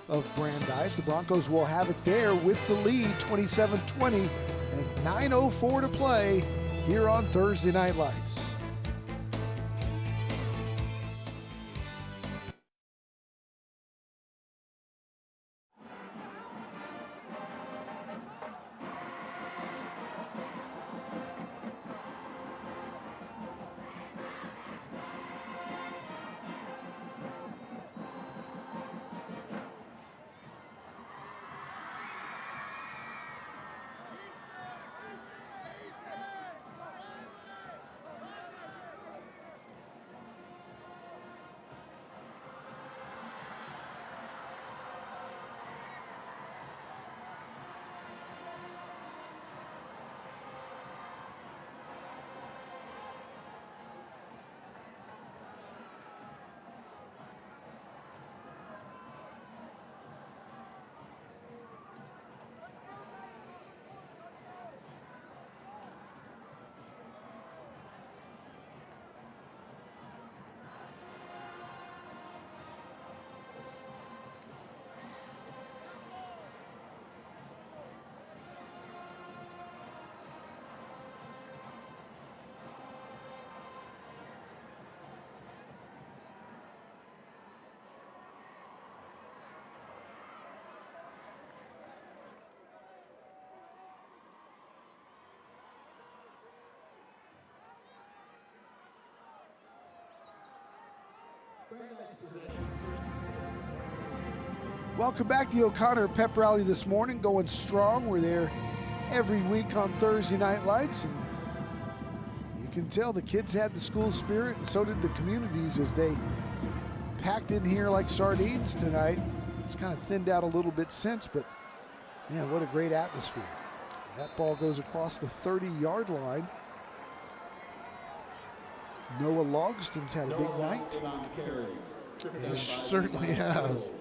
of Brandeis. The Broncos will have it there with the lead, 27-20, and 9:04 to play here on Thursday Night Lights. Welcome back to the O'Connor Pep Rally this morning, going strong. We're there every week on Thursday Night Lights, and you can tell the kids had the school spirit, and so did the communities as they packed in here like sardines tonight. It's kind of thinned out a little bit since, but man, what a great atmosphere. That ball goes across the 30-yard line. Noah Logston's had a big night. He certainly has.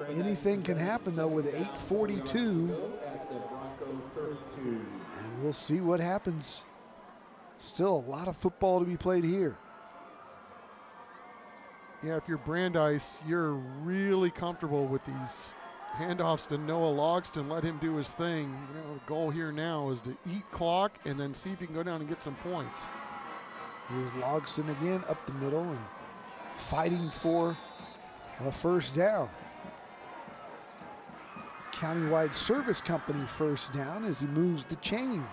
Anything can happen, though, with 8:42. And we'll see what happens. Still a lot of football to be played here. Yeah, if you're Brandeis, you're really comfortable with these handoffs to Noah Logston. Let him do his thing. You know, the goal here now is to eat clock and then see if you can go down and get some points. Here's Logston again up the middle and fighting for a first down. Countywide Service Company first down as he moves the chains.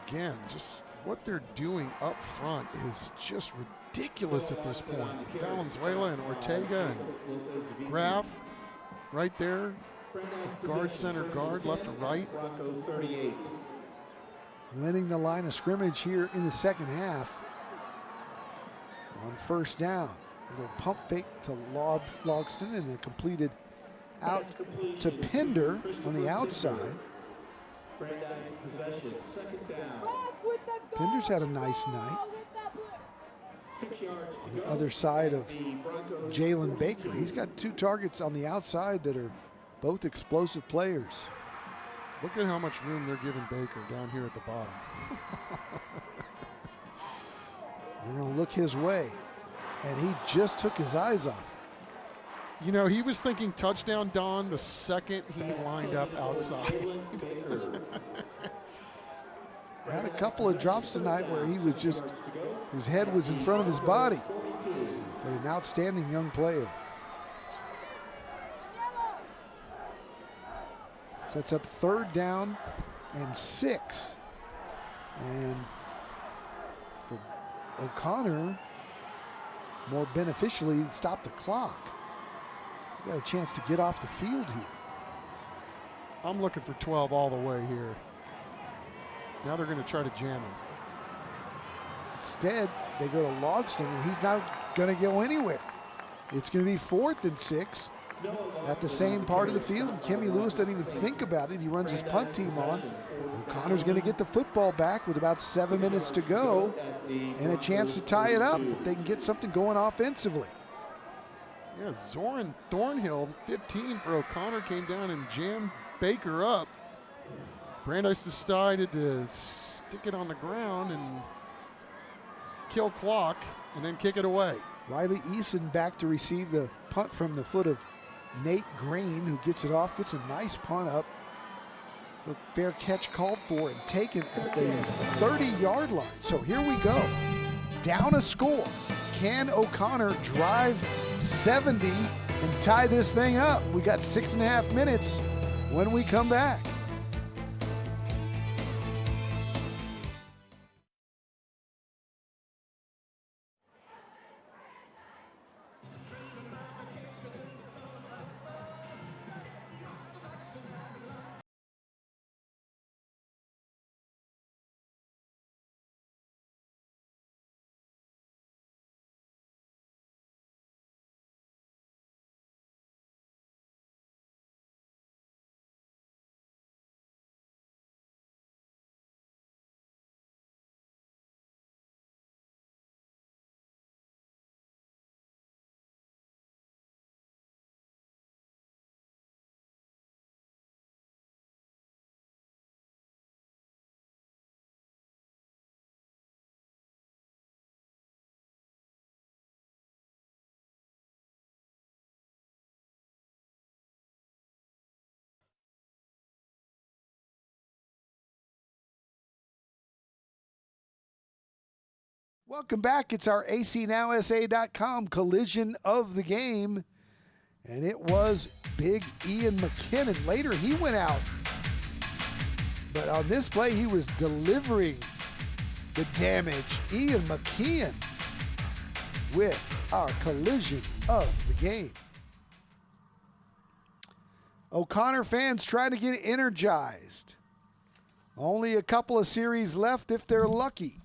Again, just what they're doing up front is just ridiculous at this point. Valenzuela and Ortega and Graff right there. Guard, center guard, left to right. Broncos 38. Winning the line of scrimmage here in the second half. On first down, a little pump fake to Logston and a completed out to Pinder on the outside. Brandeis possession, second down. Pinder's had a nice night. 6 yards On to the go. other side of The Broncos Jalen Baker. He's got 2 targets on the outside that are both explosive players. Look at how much room they're giving Baker down here at the bottom. They're going to look his way, and he just took his eyes off. You know, he was thinking touchdown, Don, the second he lined up outside. Jalen Baker. Had a couple of drops tonight where he was just, his head was in front of his body. But an outstanding young player. Sets up third down and 6. And for O'Connor, more beneficially, stop the clock. Got a chance to get off the field here. I'm looking for 12 all the way here. Now they're going to try to jam him. Instead, they go to Logston, and he's not going to go anywhere. It's going to be 4th and 6 at the same part of the field. And Kimmy Lewis doesn't even think about it. He runs his punt team on. O'Connor's going to get the football back with about 7 minutes to go and a chance to tie it up if they can get something going offensively. Yeah, Zoran Thornhill, 15 for O'Connor, came down and jammed Baker up. Brandeis decided to stick it on the ground and kill clock and then kick it away. Riley Eason back to receive the punt from the foot of Nate Green, who gets it off, gets a nice punt up. The fair catch called for and taken at the 30-yard line. So here we go. Down a score. Can O'Connor drive 70 and tie this thing up? We got 6.5 minutes when we come back. Welcome back. It's our ACNowSA.com collision of the game. And it was big Ian McKinnon. Later, he went out. But on this play, he was delivering the damage. Ian McKeon with our collision of the game. O'Connor fans trying to get energized. Only a couple of series left if they're lucky.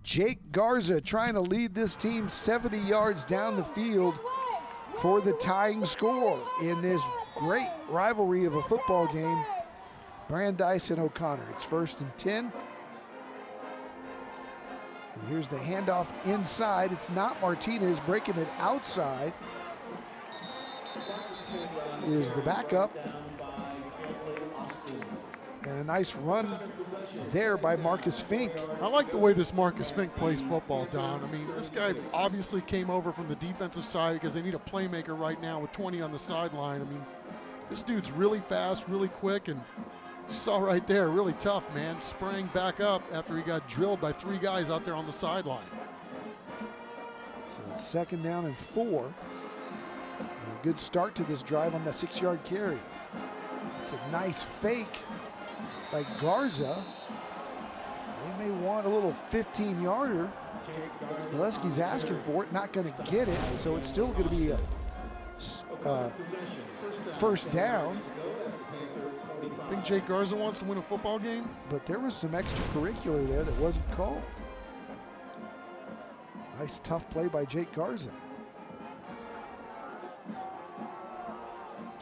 Jake Garza trying to lead this team 70 yards down the field for the tying score in this great rivalry of a football game. Brandeis and O'Connor. It's 1st and 10. And here's the handoff inside. It's not Martinez breaking it outside. Is the backup. And a nice run there by Marcus Fink. I like the way this Marcus Fink plays football, Don. I mean, this guy obviously came over from the defensive side because they need a playmaker right now with 20 on the sideline. I mean, this dude's really fast, really quick, and you saw right there, really tough, man. Sprang back up after he got drilled by 3 guys out there on the sideline. So it's 2nd down and 4. A good start to this drive on the 6-yard carry. It's a nice fake by Garza. They may want a little 15-yarder. Molesky's asking for it, not going to get it, so it's still going to be a first down. I think Jake Garza wants to win a football game. But there was some extracurricular there that wasn't called. Nice tough play by Jake Garza.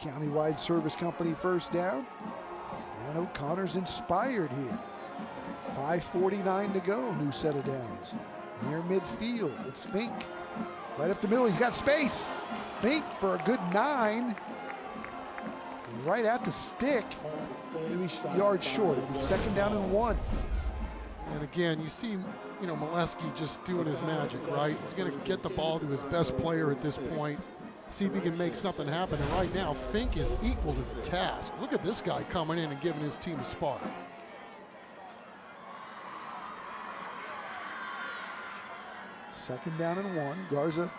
Countywide Service Company first down. And O'Connor's inspired here. 5:49 to go, new set of downs. Near midfield, it's Fink. Right up the middle, he's got space. Fink for a good 9. Right at the stick, maybe yards short. It'll be 2nd down and 1. And again, you see, Molesky just doing his magic, right? He's going to get the ball to his best player at this point, see if he can make something happen. And right now, Fink is equal to the task. Look at this guy coming in and giving his team a spark. Second down and 1. Garza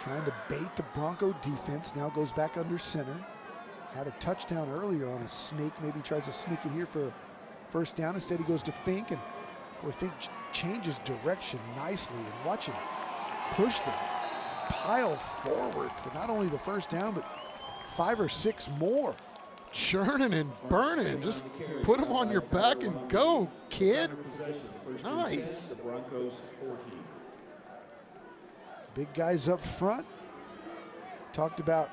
trying to bait the Bronco defense. Now goes back under center. Had a touchdown earlier on a snake. Maybe tries to sneak it here for a first down. Instead, he goes to Fink, and boy, Fink changes direction nicely. And watch him push the pile forward for not only the first down, but 5 or 6 more. Churning and burning. Just put him on your back and go, kid. Nice. Big guys up front. Talked about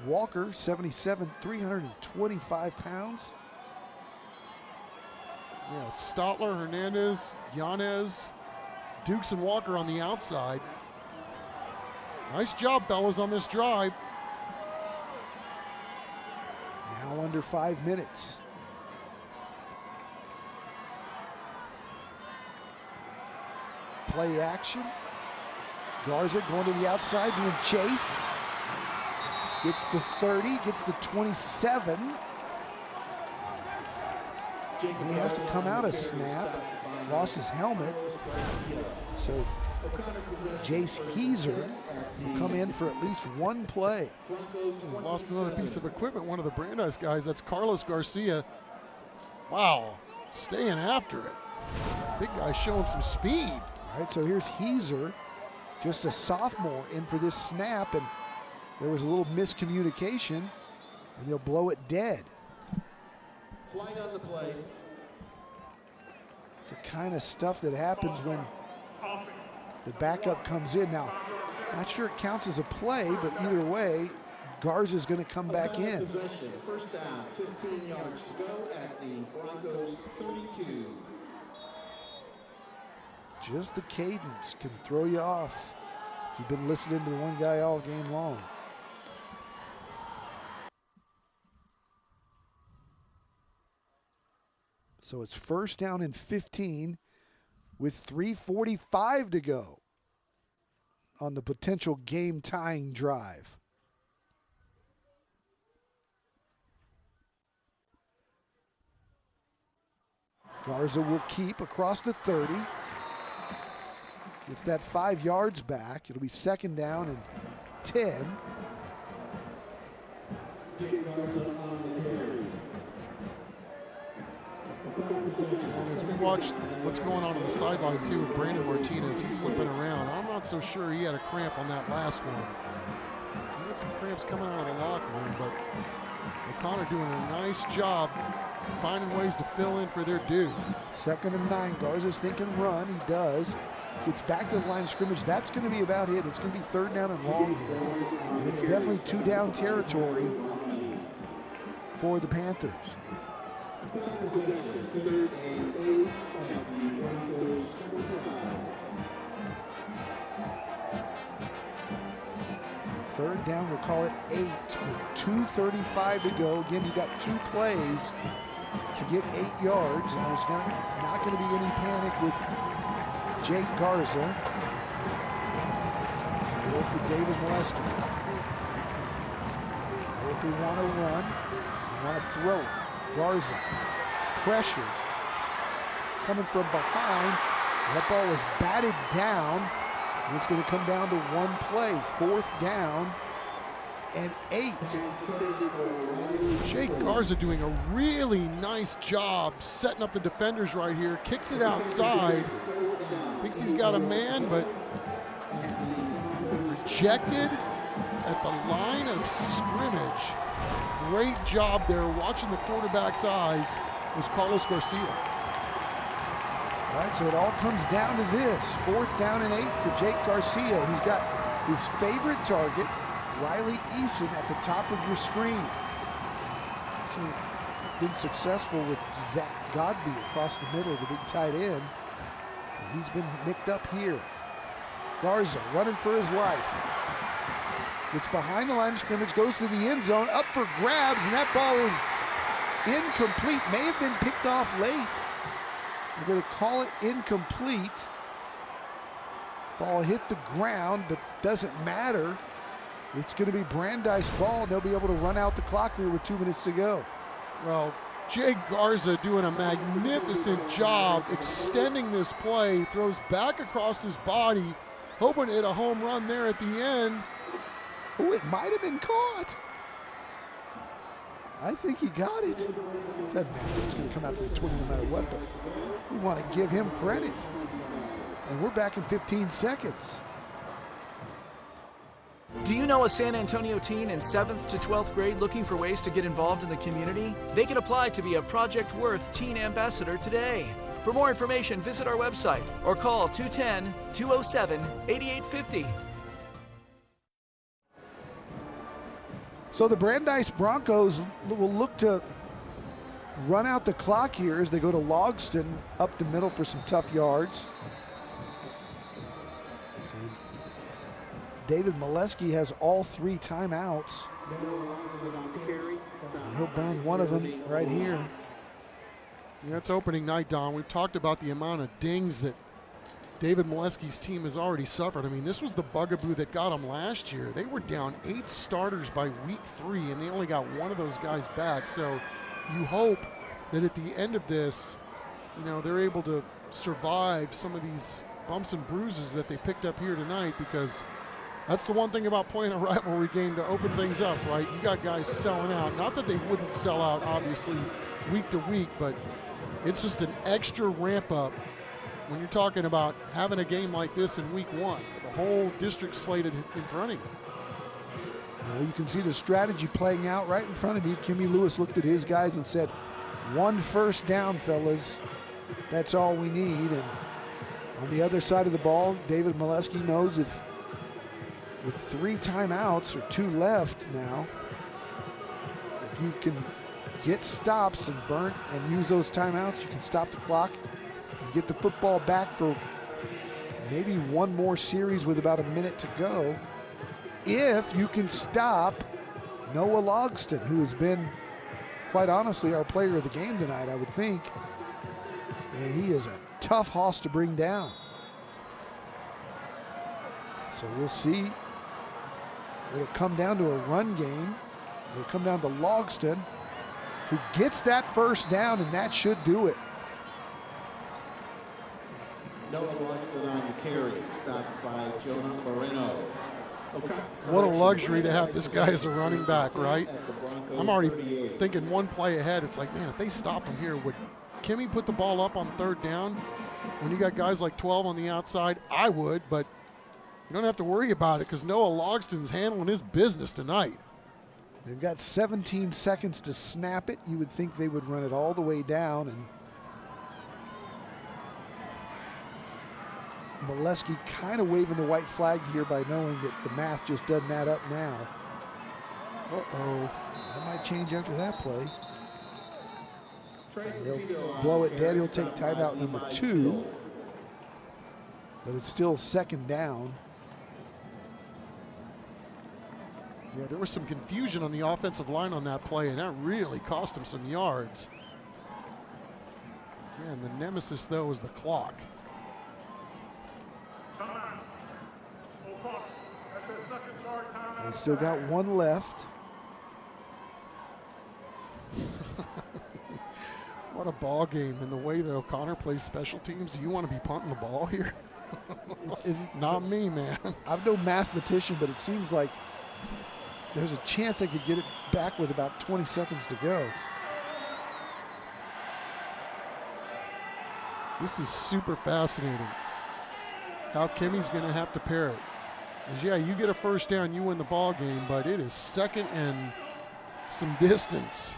Walker, 77, 325 pounds. Yeah, Stotler, Hernandez, Yanez, Dukes and Walker on the outside. Nice job, fellas, on this drive. Now under 5 minutes. Play action. Garza going to the outside, being chased. Gets the 30, gets the 27. He has to come out of snap. Lost his helmet. So Jace Heiser will come in for at least 1 play. Lost another piece of equipment, one of the Brandeis guys. That's Carlos Garcia. Wow, staying after it. Big guy showing some speed. All right, so here's Heiser, just a sophomore, in for this snap, and there was a little miscommunication, and they'll blow it dead. Flight on the play. It's the kind of stuff that happens when the backup comes in. Now, not sure it counts as a play, but either way, Garza's going to come back in. Possession, first down, 15 yards to go at the Broncos 32. Just the cadence can throw you off if you've been listening to the one guy all game long. So it's first down and 15 with 3:45 to go on the potential game-tying drive. Garza will keep across the 30. Gets that 5 yards back. It'll be 2nd down and 10. And as we watch what's going on the sideline too with Brandon Martinez, he's slipping around. I'm not so sure he had a cramp on that last one. He had some cramps coming out of the locker room, but O'Connor doing a nice job finding ways to fill in for their due. 2nd and 9. Garza's thinking run. He does. Gets back to the line of scrimmage. That's going to be about it. It's going to be 3rd down and long here. And it's definitely 2-down territory for the Panthers. Third down, we'll call it 8 with 2:35 to go. Again, you got 2 plays to get 8 yards, and there's not going to be any panic with Jake Garza or for David Molesky. If they want to run, they want to throw it. Garza, pressure, coming from behind. That ball was batted down. And it's going to come down to 1 play, 4th down Jake Garza doing a really nice job setting up the defenders right here. Kicks it outside. Thinks he's got a man, but rejected at the line of scrimmage. Great job there. Watching the quarterback's eyes was Carlos Garcia. All right, so it all comes down to this. 4th down and 8 for Jake Garcia. He's got his favorite target, Riley Eason, at the top of your screen. So been successful with Zach Godby across the middle, the big tight end. And he's been nicked up here. Garza running for his life. Gets behind the line of scrimmage, goes to the end zone, up for grabs, and that ball is incomplete. May have been picked off late. We're going to call it incomplete. Ball hit the ground, but doesn't matter. It's going to be Brandeis ball, and they'll be able to run out the clock here with 2 minutes to go. Well, Jake Garza doing a magnificent job extending this play, throws back across his body, hoping to hit a home run there at the end. Oh, it might have been caught. I think he got it. Doesn't matter. It's going to come out to the 20 no matter what, but we want to give him credit. And we're back in 15 seconds. Do you know a San Antonio teen in 7th to 12th grade looking for ways to get involved in the community? They can apply to be a Project Worth Teen Ambassador today. For more information, visit our website or call 210-207-8850. So the Brandeis Broncos will look to run out the clock here as they go to Logston up the middle for some tough yards. And David Molesky has all 3 timeouts. And he'll burn one of them right here. Yeah, it's opening night, Don. We've talked about the amount of dings that David Molesky's team has already suffered. I mean, this was the bugaboo that got them last year. They were down 8 starters by week 3, and they only got one of those guys back. So you hope that at the end of this, you know, they're able to survive some of these bumps and bruises that they picked up here tonight, because that's the one thing about playing a rivalry game to open things up, right? You got guys selling out. Not that they wouldn't sell out, obviously, week to week, but it's just an extra ramp up when you're talking about having a game like this in week 1, the whole district slated in front of you. Well, you can see the strategy playing out right in front of you. Kimmy Lewis looked at his guys and said, 1 first down, fellas. That's all we need. And on the other side of the ball, David Molesky knows if with 3 timeouts or 2 left now, if you can get stops and burn and use those timeouts, you can stop the clock and get the football back for maybe one more series with about a minute to go. If you can stop Noah Logston, who has been, quite honestly, our player of the game tonight, I would think. And he is a tough hoss to bring down. So we'll see. It'll come down to a run game. It'll come down to Logston, who gets that first down, and that should do it. Noah Logston on the carry, stopped by Jonah Moreno. What a luxury to have this guy as a running back, right? I'm already thinking one play ahead. It's like, man, if they stop him here, would Kimmy put the ball up on 3rd down when you got guys like 12 on the outside? I would, but you don't have to worry about it because Noah Logston's handling his business tonight. They've got 17 seconds to snap it. You would think they would run it all the way down, and Molesky kind of waving the white flag here by knowing that the math just doesn't add up now. Uh-oh. That might change after that play. And they'll blow it dead. He'll take timeout number 2. But it's still 2nd down. Yeah, there was some confusion on the offensive line on that play, and that really cost him some yards. Yeah, and the nemesis, though, is the clock. They still got 1 left. What a ball game. And the way that O'Connor plays special teams, do you want to be punting the ball here? Not me, man. I'm no mathematician, but it seems like there's a chance they could get it back with about 20 seconds to go. This is super fascinating. How Kimmy's going to have to pair it. Because, yeah, you get a first down, you win the ball game, but it is second and some distance.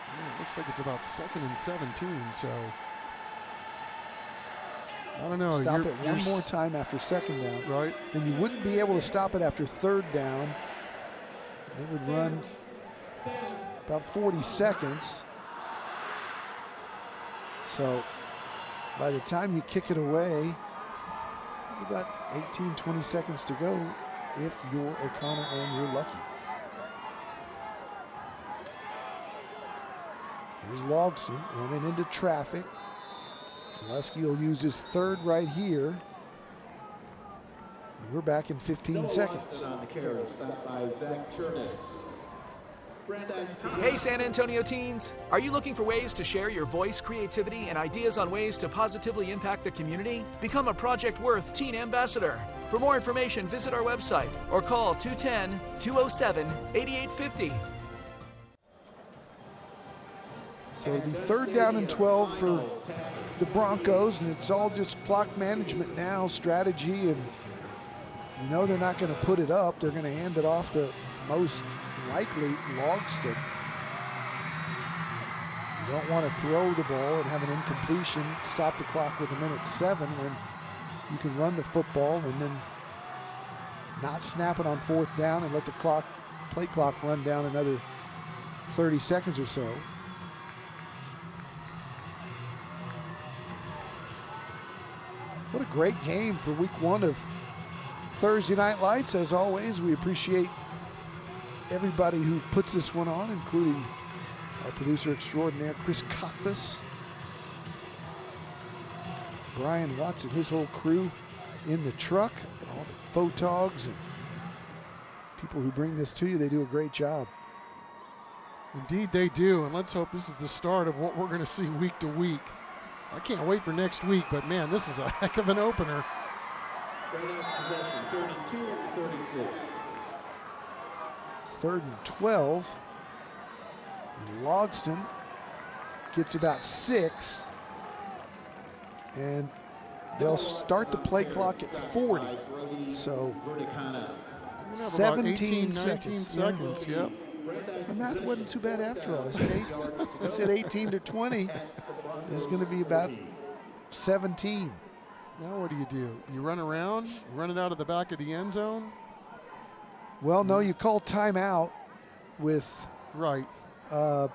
Yeah, it looks like it's about 2nd and 17, so I don't know. Stop it one more time after 2nd down. Right. Then you wouldn't be able to stop it after 3rd down. It would run about 40 seconds. So by the time you kick it away, about 18, 20 seconds to go if you're O'Connor and you're lucky. Here's Logston running into traffic. Lusky will use his 3rd right here. And we're back in 15 seconds. On the carry, stopped by Zach Turnus. Hey San Antonio teens! Are you looking for ways to share your voice, creativity, and ideas on ways to positively impact the community? Become a Project Worth Teen Ambassador. For more information, visit our website or call 210-207-8850. So it'll be 3rd down and 12 for the Broncos, and it's all just clock management now, strategy, and you know they're not going to put it up. They're going to hand it off to most likely Logston. You don't want to throw the ball and have an incompletion, stop the clock with 1:07 when you can run the football and then not snap it on 4th down and let the play clock run down another 30 seconds or so. What a great game for week 1 of Thursday Night Lights. As always, we appreciate everybody who puts this one on, including our producer extraordinaire, Chris Kotfus, Brian Watson, his whole crew in the truck, all the photogs and people who bring this to you. They do a great job. Indeed they do, and let's hope this is the start of what we're going to see week to week. I can't wait for next week, but man, this is a heck of an opener. Possession, 32-36. 3rd and 12. And Logston gets about 6. And they'll start the play clock at 40. So 17 seconds. Yep. The math wasn't too bad after all. I said 18 to 20. It's going to be about 17. Now what do? You run around, run it out of the back of the end zone? Well, no, you call timeout with right 1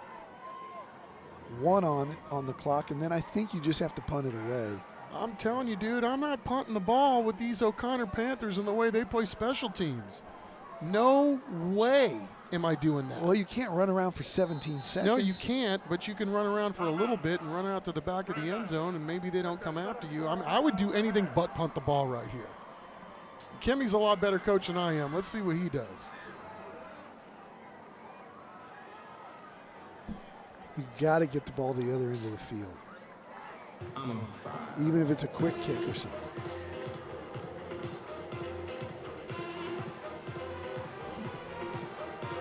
on the clock, and then I think you just have to punt it away. I'm telling you, dude, I'm not punting the ball with these O'Connor Panthers and the way they play special teams. No way am I doing that. Well, you can't run around for 17 seconds. No, you can't, but you can run around for a little bit and run out to the back of the end zone, and maybe they don't come after you. I would do anything but punt the ball right here. Kimmy's a lot better coach than I am. Let's see what he does. You got to get the ball to the other end of the field, even if it's a quick kick or something.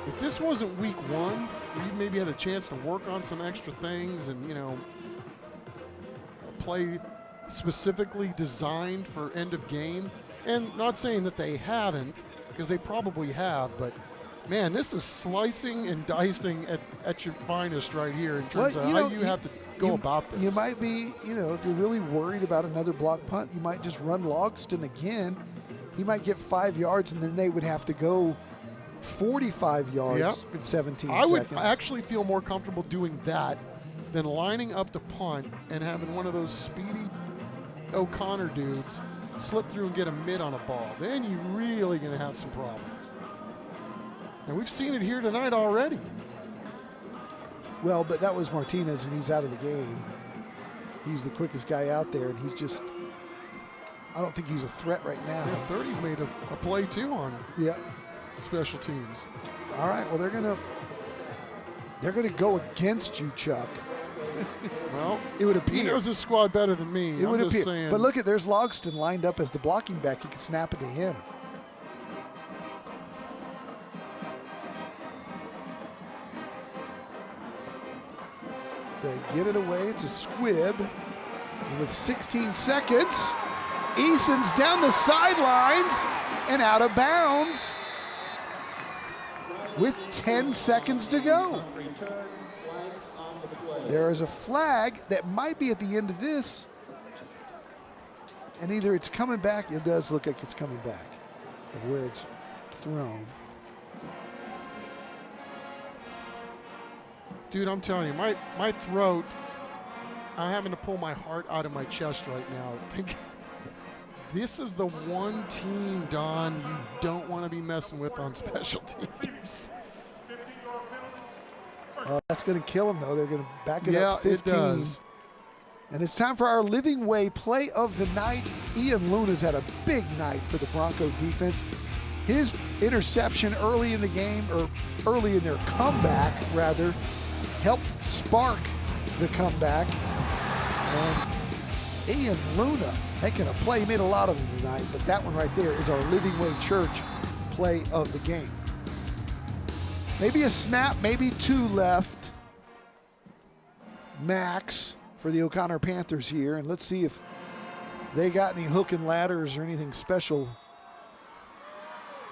If this wasn't week 1, where you maybe had a chance to work on some extra things and, you know, play specifically designed for end of game, and not saying that they haven't, because they probably have, but man, this is slicing and dicing at your finest right here in terms of how you have to go about this. You might be, you know, if you're really worried about another block punt, you might just run Logston again. He might get 5 yards, and then they would have to go 45 yards in 17 seconds. I would actually feel more comfortable doing that than lining up the punt and having one of those speedy O'Connor dudes slip through and get a mid on a ball. Then you're really going to have some problems. And we've seen it here tonight already. Well, but that was Martinez, and he's out of the game. He's the quickest guy out there, and he's just, I don't think he's a threat right now. Yeah, 30's made a play too on special teams. All right, well, they're gonna go against you, Chuck. Well, it would he appear. knows his squad better than me. It I'm would just appear. saying. But look at, there's Logston lined up as the blocking back. You could snap it to him. They get it away. It's a squib. And with 16 seconds, Eason's down the sidelines and out of bounds with 10 seconds to go. There is a flag that might be at the end of this. And either it's coming back, it does look like it's coming back of where it's thrown. Dude, I'm telling you, my throat, I'm having to pull my heart out of my chest right now. This is the one team, Don, you don't want to be messing with on special teams. That's going to kill them, though. They're going to back it Yeah, up 15. it does. And it's time for our Living Way play of the night. Ian Luna's had a big night for the Bronco defense. His interception early in the game, or early in their comeback, rather, helped spark the comeback. And Ian Luna making a play. He made a lot of them tonight, but that one right there is our Living Way Church play of the game. Maybe a snap, maybe two left. Max for the O'Connor Panthers here, and let's see if they got any hook and ladders or anything special.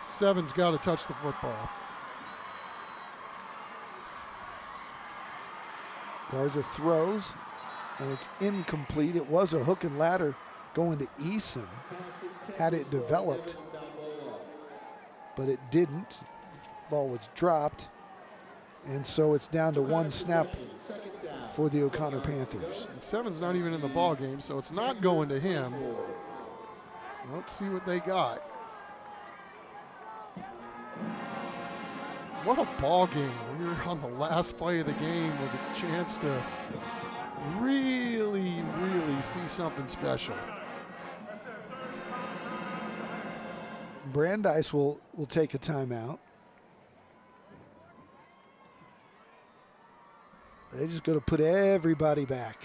Seven's got to touch the football. Garza throws, and it's incomplete. It was a hook and ladder going to Eason, had it developed, but it didn't. Ball was dropped, and so it's down to one snap for the O'Connor Panthers. And Seven's not even in the ball game, so it's not going to him. Let's see what they got. What a ball game. We were on the last play of the game with a chance to really, really see something special. Brandeis will take a timeout. They're just going to put everybody back.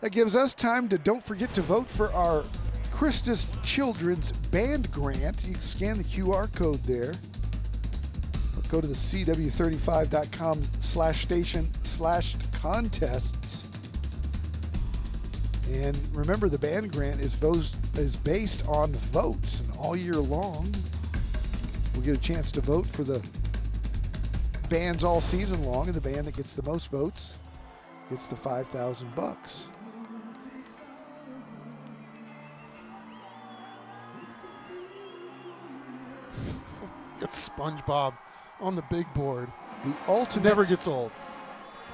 That gives us time to, don't forget to vote for our Christus Children's Band Grant. You can scan the QR code there. Or go to the cw35.com/station/contests. And remember, the band grant is based on votes, and all year long we'll get a chance to vote for the bands all season long, and the band that gets the most votes gets the $5,000. It's SpongeBob on the big board. The ultimate never gets old.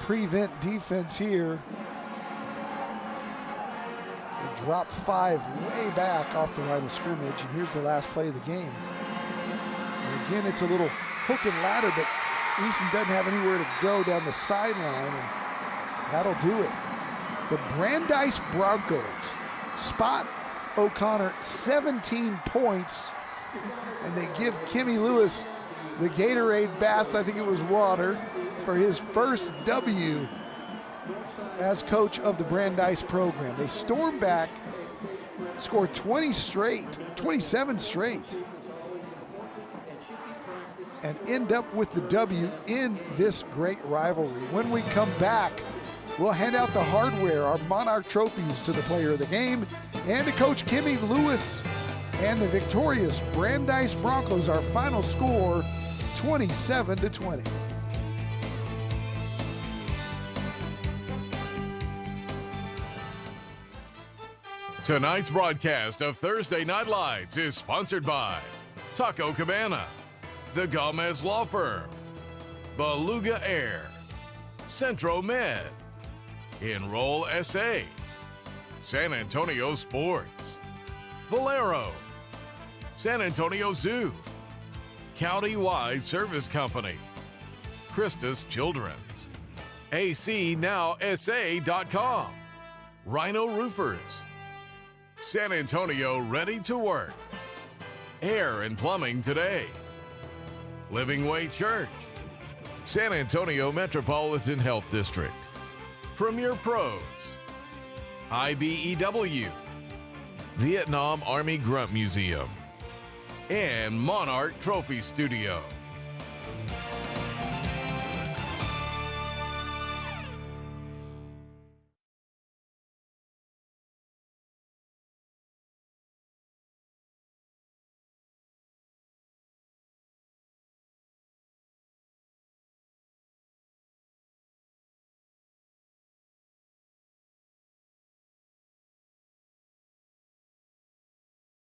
Prevent defense here. They drop 5 way back off the line of scrimmage, and here's the last play of the game. And again, it's a little hook and ladder, but Easton doesn't have anywhere to go down the sideline, and that'll do it. The Brandeis Broncos spot O'Connor 17 points, and they give Kimmy Lewis the Gatorade bath, I think it was water, for his first W as coach of the Brandeis program. They storm back, score 27 straight, and end up with the W in this great rivalry. When we come back, we'll hand out the hardware, our Monarch trophies, to the player of the game and to Coach Kimmy Lewis and the victorious Brandeis Broncos. Our final score, 27-20. Tonight's broadcast of Thursday Night Lights is sponsored by Taco Cabana, The Gomez Law Firm, Beluga Air, Centro Med, Enroll SA, San Antonio Sports, Valero, San Antonio Zoo, County-Wide Service Company, Christus Children's, ACNowSA.com, Rhino Roofers, San Antonio Ready to Work, Air and Plumbing Today, Living Way Church, San Antonio Metropolitan Health District, Premier Pros, IBEW, Vietnam Army Grunt Museum, and Monarch Trophy Studio.